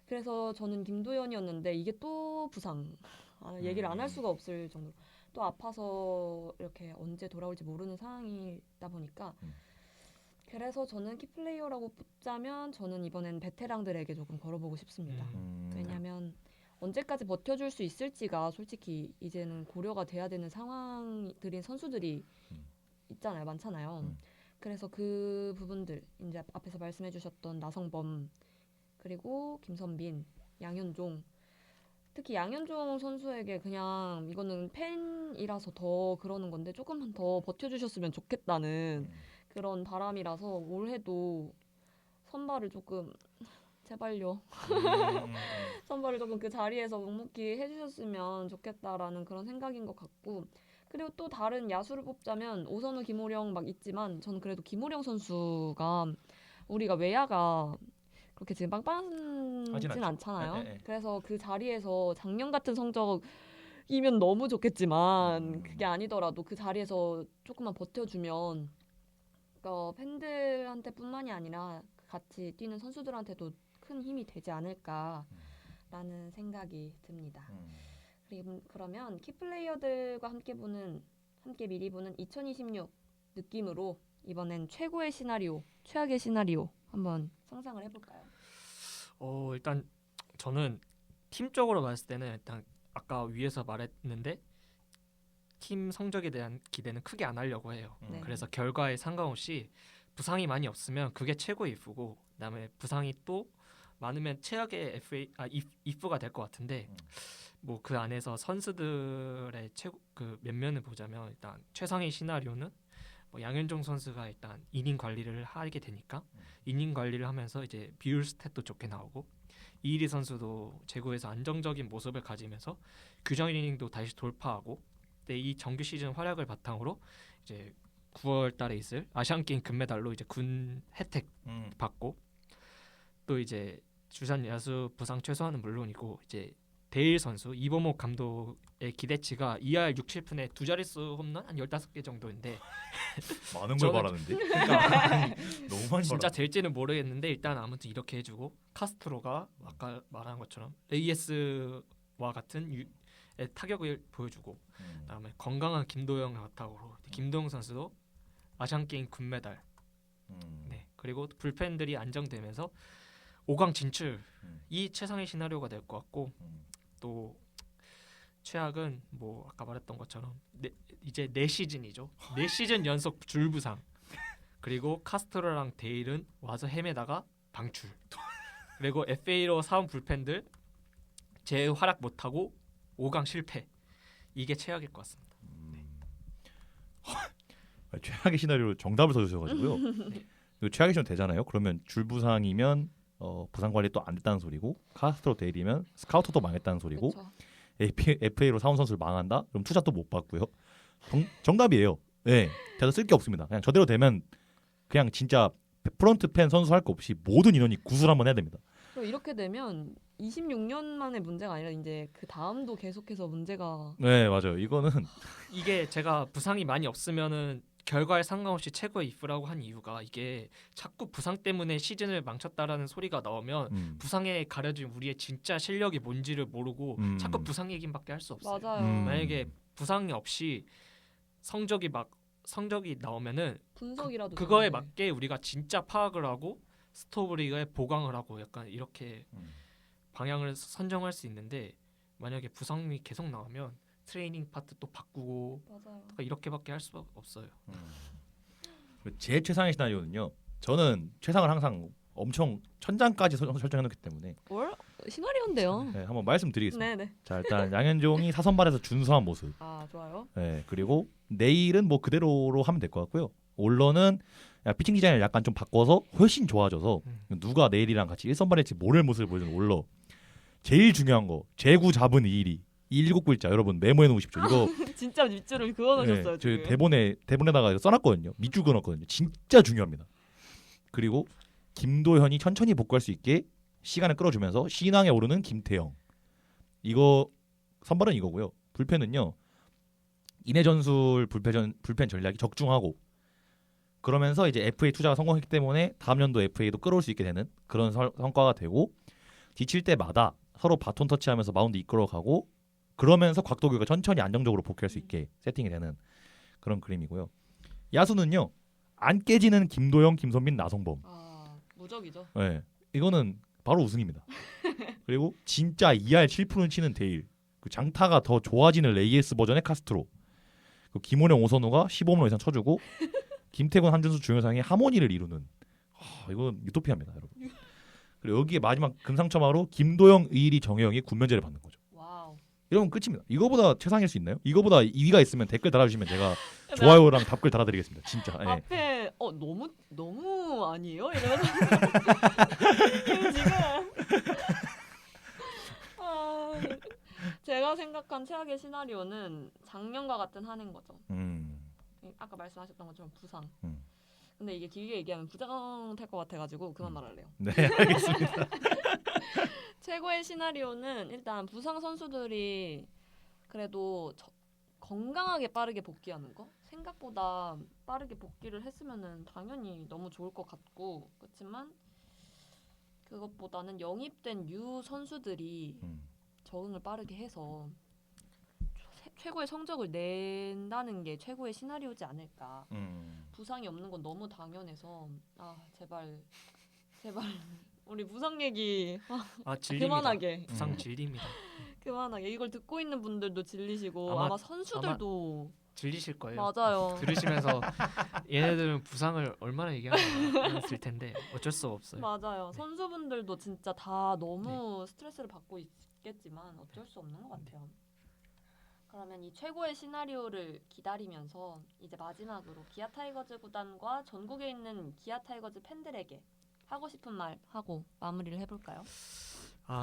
그래서 저는 김도현이었는데 이게 또 부상 얘기를 안 할 수가 없을 정도로 또 아파서 이렇게 언제 돌아올지 모르는 상황이다 보니까 그래서 저는 키플레이어라고 뽑자면 저는 이번엔 베테랑들에게 조금 걸어보고 싶습니다. 왜냐하면 언제까지 버텨줄 수 있을지가 솔직히 이제는 고려가 돼야 되는 상황들인 선수들이 있잖아요, 많잖아요. 그래서 그 부분들 이제 앞에서 말씀해주셨던 나성범 그리고 김선빈, 양현종 특히 양현종 선수에게 그냥 이거는 팬이라서 더 그러는 건데 조금만 더 버텨주셨으면 좋겠다는 그런 바람이라서 올해도 선발을 조금 제발요. 선발을 조금 그 자리에서 묵묵히 해주셨으면 좋겠다라는 그런 생각인 것 같고 그리고 또 다른 야수를 뽑자면 오선우, 김호령 막 있지만 저는 그래도 김호령 선수가 우리가 외야가 그렇게 지금 빵빵하진 않잖아요. 네. 그래서 그 자리에서 작년 같은 성적이면 너무 좋겠지만 그게 아니더라도 그 자리에서 조금만 버텨주면 팬들한테 뿐만이 아니라 같이 뛰는 선수들한테도 큰 힘이 되지 않을까라는 생각이 듭니다. 그러면 키플레이어들과 함께 미리 보는 2026 느낌으로 이번엔 최고의 시나리오, 최악의 시나리오 한번 상상을 해볼까요? 일단 저는 팀적으로 봤을 때는 일단 아까 위에서 말했는데 팀 성적에 대한 기대는 크게 안 하려고 해요. 네. 그래서 결과에 상관없이 부상이 많이 없으면 그게 최고의 이프고 그다음에 부상이 또 많으면 최악의 if가 될 것 같은데 뭐 그 안에서 선수들의 최고 그 면면을 보자면 일단 최상의 시나리오는 뭐 양현종 선수가 일단 이닝 관리를 하게 되니까 이닝 관리를 하면서 이제 비율 스탯도 좋게 나오고 이일이 선수도 제구에서 안정적인 모습을 가지면서 규정 이닝도 다시 돌파하고 근데 이 정규 시즌 활약을 바탕으로 이제 9월 달에 있을 아시안 게임 금메달로 이제 군 혜택 받고 또 이제 주산 야수 부상 최소한은 물론이고 이제 대일 선수 이범호 감독의 기대치가 2할 6, 7푼에 두 자릿수 홈런 한 15개 정도인데 많은 걸 저는 바라는데. 그러니까 너무 많이 진짜 바라. 될지는 모르겠는데 일단 아무튼 이렇게 해주고 카스트로가 아까 말한 것처럼 레이에스와 같은 타격을 보여주고 그다음에 건강한 김도영 바탕으로 김도영 선수도 아시안 게임 금메달 네 그리고 불펜들이 안정되면서 5강 진출 이 최상의 시나리오가 될 것 같고 또 최악은 뭐 아까 말했던 것처럼 이제 4시즌이죠. 4시즌 연속 줄부상 그리고 카스트로랑 데일은 와서 헤매다가 방출 그리고 FA로 사온 불펜들 재활약 못하고 5강 실패 이게 최악일 것 같습니다. 최악의 시나리오 정답을 써주셔가지고요. 이거 최악의 시나리오 되잖아요. 그러면 줄부상이면 부상 관리 또 안 됐다는 소리고 카스트로 데일이면 스카우터도 망했다는 소리고 그쵸. FA로 사온 선수를 망한다? 그럼 투샷도 못 받고요. 정답이에요. 네, 제가 쓸 게 없습니다. 그냥 저대로 되면 그냥 진짜 프런트 팬 선수 할 거 없이 모든 인원이 구술 한번 해야 됩니다. 그리고 이렇게 되면 26년 만의 문제가 아니라 이제 그 다음도 계속해서 문제가 네, 맞아요. 이거는 이게 제가 부상이 많이 없으면은 결과에 상관없이 최고의 if라고 한 이유가 이게 자꾸 부상 때문에 시즌을 망쳤다라는 소리가 나오면 부상에 가려진 우리의 진짜 실력이 뭔지를 모르고 자꾸 부상 얘기밖에 할 수 없어요. 맞아요. 만약에 부상이 없이 성적이 나오면은 분석이라도 그거에 되는데. 맞게 우리가 진짜 파악을 하고 스토브리그에 보강을 하고 약간 이렇게 방향을 선정할 수 있는데 만약에 부상이 계속 나오면 트레이닝 파트 또 바꾸고 맞아요. 이렇게밖에 할 수 없어요. 제 최상의 시나리오는요. 저는 최상을 항상 엄청 천장까지 설정해놓기 때문에 뭘 시나리오인데요. 네, 한번 말씀드리겠습니다. 네네. 자, 일단 양현종이 사선발에서 준수한 모습. 아 좋아요. 네, 그리고 내일은 뭐 그대로로 하면 될 것 같고요. 올러는 피칭 디자인을 약간 좀 바꿔서 훨씬 좋아져서 누가 내일이랑 같이 1선발일지 모를 모습을 보여주는 올러. 제일 중요한 거 제구 잡은 이일이 7글자 여러분 메모해 놓으십시오. 이거 진짜 밑줄을 그어놓으셨어요. 네, 저희 지금. 대본에다가 써놨거든요. 밑줄 그어놨거든요. 진짜 중요합니다. 그리고 김도현이 천천히 복구할 수 있게 시간을 끌어주면서 신앙에 오르는 김태형. 이거 선발은 이거고요. 불펜은요. 인해전술 불펜 전략이 적중하고 그러면서 이제 FA 투자가 성공했기 때문에 다음 연도 FA도 끌어올 수 있게 되는 그런 성과가 되고 지칠 때마다 서로 바톤 터치하면서 마운드 이끌어가고 그러면서 곽도규가 천천히 안정적으로 복귀할 수 있게 세팅이 되는 그런 그림이고요. 야수는요. 안 깨지는 김도영, 김선민, 나성범. 아 무적이죠. 네, 이거는 바로 우승입니다. 그리고 진짜 2할 7푼을 치는 데일. 그 장타가 더 좋아지는 레이에스 버전의 카스트로. 그 김원영, 오선우가 15홈런 이상 쳐주고 김태곤, 한준수, 주영상이 하모니를 이루는. 이건 유토피아입니다, 여러분. 그리고 여기에 마지막 금상첨화로 김도영, 의일이, 정혜영이 군면제를 받는 거죠. 와우. 이러면 끝입니다. 이거보다 최상일 수 있나요? 이거보다 2위가 있으면 댓글 달아주시면 제가 좋아요랑 답글 달아드리겠습니다. 진짜. 네. 앞에 너무 아니에요? 이러면서 지금 제가 생각한 최악의 시나리오는 작년과 같은 한 해인 거죠. 아까 말씀하셨던 것처럼 부상. 근데 이게 길게 얘기하면 부정탈 것 같아가지고 그만 말할래요. 네, 알겠습니다. 최고의 시나리오는 일단 부상 선수들이 그래도 건강하게 빠르게 복귀하는 거. 생각보다 빠르게 복귀를 했으면은 당연히 너무 좋을 것 같고 그렇지만 그것보다는 영입된 유 선수들이 적응을 빠르게 해서 최고의 성적을 낸다는 게 최고의 시나리오지 않을까. 부상이 없는 건 너무 당연해서 제발 우리 부상 얘기 질립니다. 그만하게. 부상 질립니다. 그만하게. 이걸 듣고 있는 분들도 질리시고 아마 아마 선수들도 질리실 거예요. 맞아요. 들으시면서 얘네들은 부상을 얼마나 얘기하는지 텐데 어쩔 수가 없어요. 맞아요. 네. 선수분들도 진짜 다 너무 스트레스를 받고 있겠지만 어쩔 수 없는 것 같아요. 그러면 이 최고의 시나리오를 기다리면서 이제 마지막으로 기아 타이거즈 구단과 전국에 있는 기아 타이거즈 팬들에게 하고 싶은 말 하고 마무리를 해볼까요?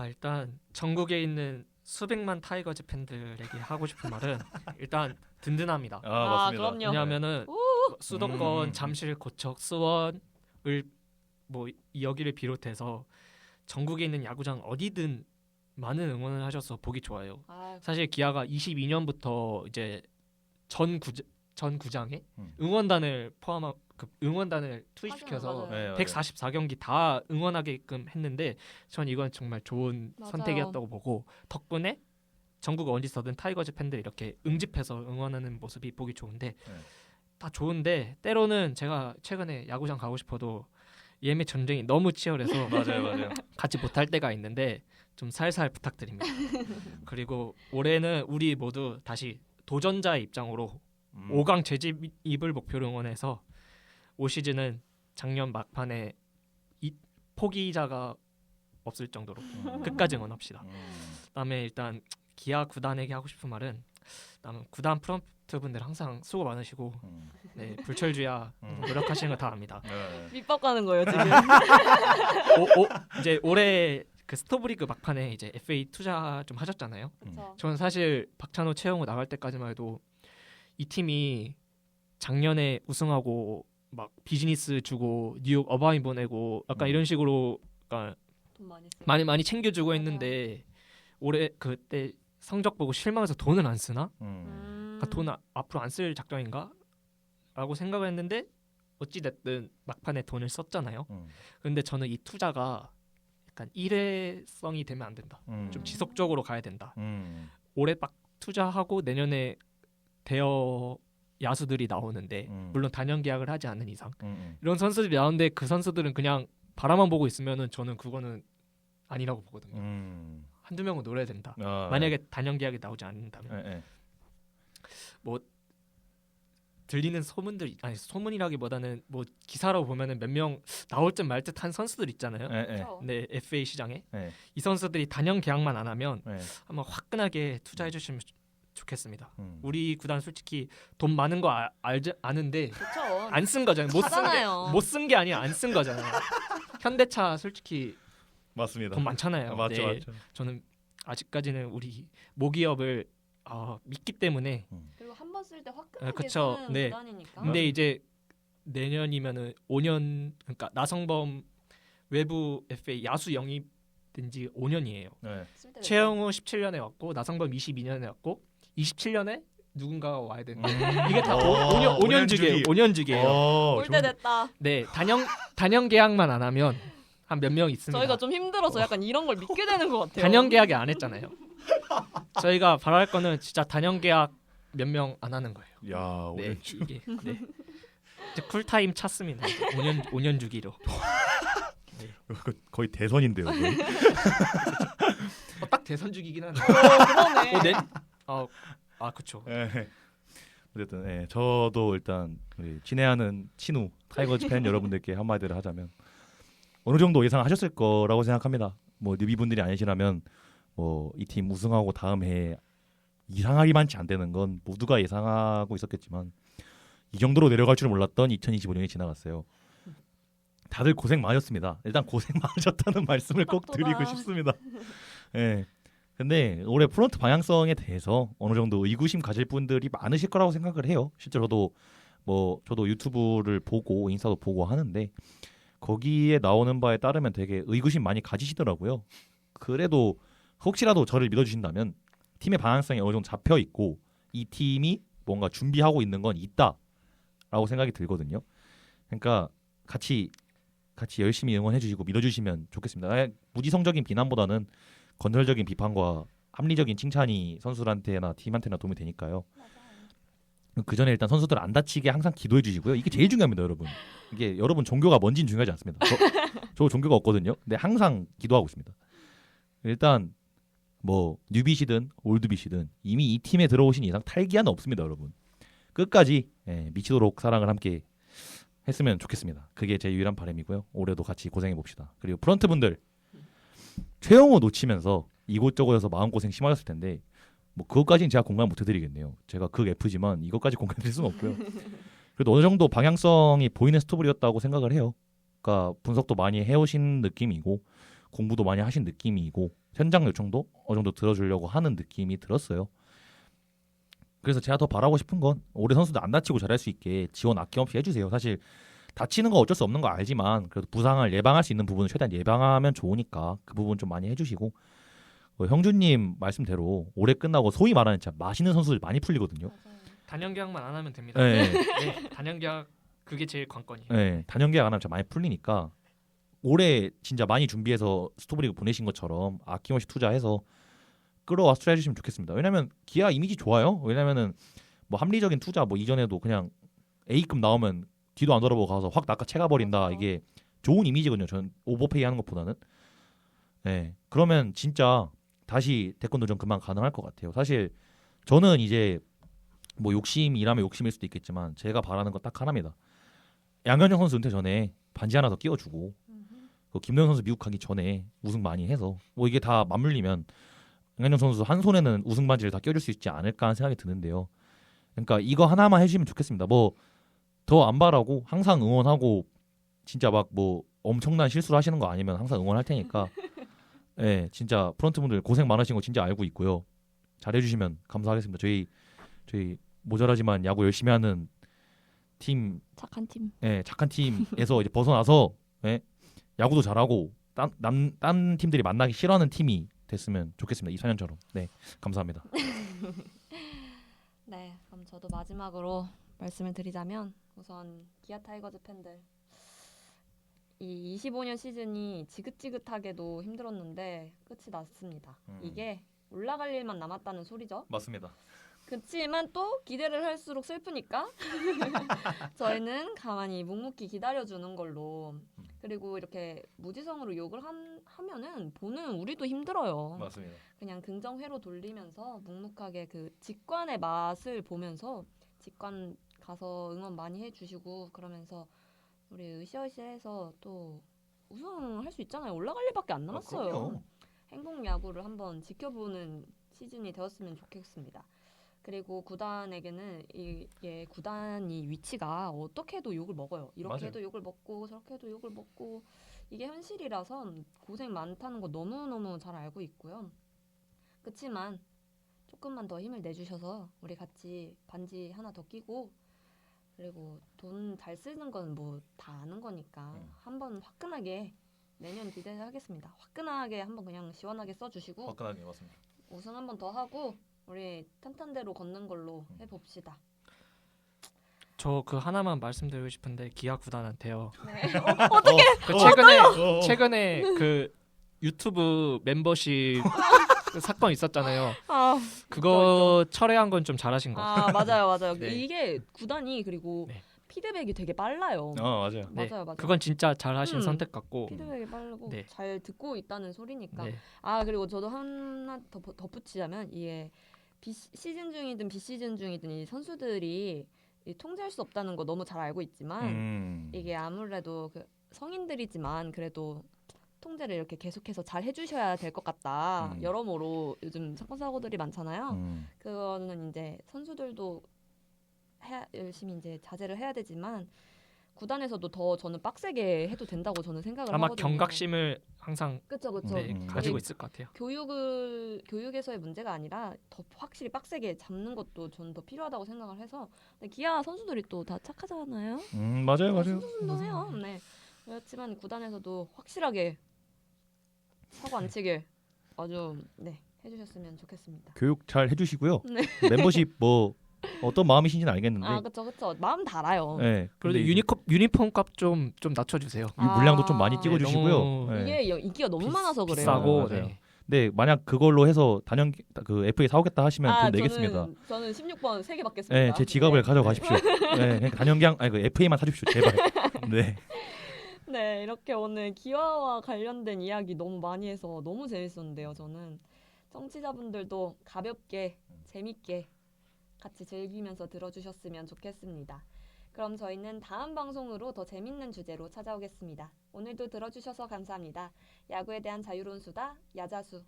일단 전국에 있는 수백만 타이거즈 팬들에게 하고 싶은 말은 일단 든든합니다. 맞습니다. 그럼요. 왜냐하면은 수도권, 음. 잠실, 고척, 수원을 뭐 여기를 비롯해서 전국에 있는 야구장 어디든 많은 응원을 하셔서 보기 좋아요. 사실 기아가 22년부터 이제 전 구장에 응원단을 포함한 그 응원단을 투입시켜서 맞아요. 144경기 다 응원하게끔 했는데 전 이건 정말 좋은 맞아요. 선택이었다고 보고 덕분에 전국 어디서든 타이거즈 팬들이 이렇게 응집해서 응원하는 모습이 보기 좋은데 다 좋은데 때로는 제가 최근에 야구장 가고 싶어도 예매 전쟁이 너무 치열해서 맞아요. 가지 못할 때가 있는데 좀 살살 부탁드립니다. 그리고 올해는 우리 모두 다시 도전자의 입장으로 5강 재집입을 목표로 응원해서 올 시즌은 작년 막판에 포기자가 없을 정도로 끝까지 응원합시다. 그다음에 일단 기아 구단에게 하고 싶은 말은 일단 구단 프런트분들 항상 수고 많으시고 네, 불철주야 노력하시는 거 다 압니다. 밑밥 가는 거예요 지금. 이제 올해 그 스토브리그 막판에 이제 FA 투자 좀 하셨잖아요. 그쵸. 저는 사실 박찬호, 최영우 나갈 때까지만 해도 이 팀이 작년에 우승하고 막 비즈니스 주고 뉴욕 어바인 보내고 약간 이런 식으로 약간 돈 많이 쓰고. 많이 챙겨주고 했는데 올해 그때 성적 보고 실망해서 돈을 안 쓰나? 그러니까 돈 앞으로 안 쓸 작정인가? 라고 생각을 했는데 어찌 됐든 막판에 돈을 썼잖아요. 근데 저는 이 투자가 약간 일회성이 되면 안 된다. 좀 지속적으로 가야 된다. 올해 막 투자하고 내년에 대여 야수들이 나오는데 물론 단연 계약을 하지 않는 이상 이런 선수들이 나오는데 그 선수들은 그냥 바라만 보고 있으면은 저는 그거는 아니라고 보거든요. 한두 명은 노려야 된다. 만약에 단연 계약이 나오지 않는다면 뭐 들리는 소문들 아니 소문이라기보다는 뭐 기사로 보면은 몇 명 나올 듯 말 듯한 선수들 있잖아요. 네, FA 시장에 이 선수들이 단연 계약만 안 하면 한번 화끈하게 투자해 주시면 좋겠습니다. 우리 구단 솔직히 돈 많은 거 아는데 그쵸. 안 쓴 거잖아요. 못 쓴 게 아니야. 안 쓴 거잖아요. 현대차 솔직히 맞습니다. 돈 많잖아요. 맞죠. 저는 아직까지는 우리 모기업을 믿기 때문에 그리고 한 번 쓸 때 화끈하게 그쵸. 쓰는 네. 구단이니까. 근데 이제 내년이면은 5년 그러니까 나성범 외부 FA 야수 영입된 지 5년이에요. 쓸 때 최영우 17년에 왔고 나성범 22년에 왔고 27년에 누군가가 와야 되는 이게 다 5년 주기예요. 5년 주기예요. 올 때 됐다. 네, 단연 계약만 안 하면 한 몇 명 있습니다. 저희가 좀 힘들어서 약간 이런 걸 믿게 되는 것 같아요. 단연 계약이 안 했잖아요. 저희가 바랄 거는 진짜 단연 계약 몇 명 안 하는 거예요. 야, 네, 이게 이제 쿨타임 찼습니다. 5년 주기로. 거의 대선인데요. 거의. 딱 대선 주기긴 하네. 그러네. 그렇죠. 어쨌든 저도 일단 우리 친애하는 친우 타이거즈 팬 여러분들께 한마디를 하자면 어느 정도 예상하셨을 거라고 생각합니다. 뭐 뉴비분들이 아니시라면 뭐 이 팀 우승하고 다음 해에 이상하기만치 안 되는 건 모두가 예상하고 있었겠지만 이 정도로 내려갈 줄 몰랐던 2025년이 지나갔어요. 다들 고생 많으셨습니다. 일단 고생 많으셨다는 말씀을 꼭 드리고 싶습니다. 근데 올해 프론트 방향성에 대해서 어느 정도 의구심 가질 분들이 많으실 거라고 생각을 해요. 실제로 저도 유튜브를 보고 인스타도 보고 하는데 거기에 나오는 바에 따르면 되게 의구심 많이 가지시더라고요. 그래도 혹시라도 저를 믿어주신다면 팀의 방향성이 어느 정도 잡혀 있고 이 팀이 뭔가 준비하고 있는 건 있다라고 생각이 들거든요. 그러니까 같이 열심히 응원해주시고 믿어주시면 좋겠습니다. 무지성적인 비난보다는 건설적인 비판과 합리적인 칭찬이 선수들한테나 팀한테나 도움이 되니까요. 그 전에 일단 선수들 안 다치게 항상 기도해 주시고요. 이게 제일 중요합니다, 여러분. 이게 여러분 종교가 뭔지는 중요하지 않습니다. 저 종교가 없거든요. 근데 항상 기도하고 있습니다. 일단 뭐 뉴비시든 올드비시든 이미 이 팀에 들어오신 이상 탈기아는 없습니다, 여러분. 끝까지 미치도록 사랑을 함께 했으면 좋겠습니다. 그게 제 유일한 바람이고요. 올해도 같이 고생해 봅시다. 그리고 프런트 분들 최영호 놓치면서 이곳저곳에서 마음고생 심하셨을 텐데 뭐 그것까지는 제가 공감 못 해드리겠네요. 제가 극 F지만 이것까지 공감드릴 수는 없고요. 그래도 어느 정도 방향성이 보이는 스토리였다고 생각을 해요. 그러니까 분석도 많이 해오신 느낌이고 공부도 많이 하신 느낌이고 현장 요청도 어느 정도 들어주려고 하는 느낌이 들었어요. 그래서 제가 더 바라고 싶은 건 올해 선수들 안 다치고 잘할 수 있게 지원 아낌없이 해주세요. 사실 다치는 거 어쩔 수 없는 거 알지만 그래도 부상을 예방할 수 있는 부분은 최대한 예방하면 좋으니까 그 부분 좀 많이 해주시고 형주님 말씀대로 올해 끝나고 소위 말하는 진짜 맛있는 선수들 많이 풀리거든요. 단연 계약만 안 하면 됩니다. 네. 네, 단연 계약 그게 제일 관건이에요. 네, 단연 계약 안 하면 진짜 많이 풀리니까 올해 진짜 많이 준비해서 스토브리그 보내신 것처럼 아낌없이 투자해서 끌어와 투자해 주시면 좋겠습니다. 왜냐면 기아 이미지 좋아요. 왜냐면은 뭐 합리적인 투자 뭐 이전에도 그냥 A급 나오면 뒤도 안 돌아보고 가서 확 낚아 채가 버린다. 이게 좋은 이미지거든요. 전 오버페이 하는 것보다는. 네, 그러면 진짜 다시 태권도전 그만 가능할 것 같아요. 사실 저는 이제 뭐 욕심이라면 욕심일 수도 있겠지만 제가 바라는 건 딱 하나입니다. 양현종 선수 은퇴 전에 반지 하나 더 끼워주고 김도현 선수 미국 가기 전에 우승 많이 해서 뭐 이게 다 맞물리면 양현종 선수 한 손에는 우승 반지를 다 껴줄 수 있지 않을까 하는 생각이 드는데요. 그러니까 이거 하나만 해주시면 좋겠습니다. 뭐 더 안 바라고 항상 응원하고 진짜 막 뭐 엄청난 실수를 하시는 거 아니면 항상 응원할 테니까 예, 진짜 프런트 분들 고생 많으신 거 진짜 알고 있고요. 잘해주시면 감사하겠습니다. 저희 모자라지만 야구 열심히 하는 팀, 착한 팀. 착한 팀에서 이제 벗어나서 야구도 잘하고 딴 팀들이 만나기 싫어하는 팀이 됐으면 좋겠습니다. 24년처럼. 네, 감사합니다. 네, 그럼 저도 마지막으로 말씀을 드리자면 우선 기아 타이거즈 팬들 이 25년 시즌이 지긋지긋하게도 힘들었는데 끝이 났습니다. 이게 올라갈 일만 남았다는 소리죠. 맞습니다. 그렇지만 또 기대를 할수록 슬프니까 저희는 가만히 묵묵히 기다려주는 걸로. 그리고 이렇게 무지성으로 욕을 하면은 보는 우리도 힘들어요. 맞습니다. 그냥 긍정회로 돌리면서 묵묵하게 그 직관의 맛을 보면서 직관 가서 응원 많이 해주시고 그러면서 우리 으쌰으쌰해서 또 우승할 수 있잖아요. 올라갈 일밖에 안 남았어요. 그럼요. 행복 야구를 한번 지켜보는 시즌이 되었으면 좋겠습니다. 그리고 구단에게는 이게 구단이 위치가 어떻게 해도 욕을 먹어요. 이렇게 맞아요. 해도 욕을 먹고 저렇게 해도 욕을 먹고 이게 현실이라서 고생 많다는 거 너무너무 잘 알고 있고요. 그렇지만 조금만 더 힘을 내주셔서 우리 같이 반지 하나 더 끼고 그리고 돈 잘 쓰는 건 뭐 다 아는 거니까 한번 화끈하게 내년 기대하겠습니다. 화끈하게 한번 그냥 시원하게 써주시고 화끈하게 맞습니다. 우승 한번 더 하고 우리 탄탄대로 걷는 걸로 해봅시다. 저 그 하나만 말씀드리고 싶은데 기아 구단한테요. 네. 그 최근에 그 유튜브 멤버십 그 사건 있었잖아요. 아, 그거 철회한 건 좀 잘하신 것 같아요. 맞아요. 네. 이게 구단이 그리고 네. 피드백이 되게 빨라요. 맞아요. 네. 맞아요. 그건 진짜 잘하신 선택 같고. 피드백이 빠르고 네. 잘 듣고 있다는 소리니까. 네. 그리고 저도 하나 더 덧붙이자면 이게 시즌 중이든 비시즌 중이든 이 선수들이 통제할 수 없다는 거 너무 잘 알고 있지만 이게 아무래도 그 성인들이지만 그래도 통제를 이렇게 계속해서 잘 해주셔야 될 것 같다. 여러모로 요즘 사건 사고들이 많잖아요. 그거는 이제 선수들도 열심히 이제 자제를 해야 되지만 구단에서도 더 저는 빡세게 해도 된다고 저는 생각을 아마 하거든요. 경각심을 항상 그렇죠. 네, 가지고 있을 것 같아요. 교육에서의 문제가 아니라 더 확실히 빡세게 잡는 것도 저는 더 필요하다고 생각을 해서. 근데 기아 선수들이 또 다 착하잖아요. 맞아요. 순순순순해요. 네. 그렇지만 구단에서도 확실하게 사고 안 치길 아주 해주셨으면 좋겠습니다. 교육 잘 해주시고요. 네. 멤버십 뭐 어떤 마음이신지는 알겠는데. 그렇죠. 마음 달아요. 네. 그래도 유니폼 값 좀 낮춰주세요. 이 물량도 좀 많이 찍어주시고요. 너무 네. 이게 인기가 너무 많아서 그래요. 비싸고. 맞아요. 네. 네, 만약 그걸로 해서 단연 그 FA 사오겠다 하시면 돈 내겠습니다. 저는 16번 3개 받겠습니다. 네, 제 지갑을 가져가십시오. 네, 그냥 단연경 그 FA만 사주십시오, 제발. 네. 네, 이렇게 오늘 기아와 관련된 이야기 너무 많이 해서 너무 재밌었는데요. 저는 청취자분들도 가볍게 재밌게 같이 즐기면서 들어주셨으면 좋겠습니다. 그럼 저희는 다음 방송으로 더 재밌는 주제로 찾아오겠습니다. 오늘도 들어주셔서 감사합니다. 야구에 대한 자유로운 수다, 야자수.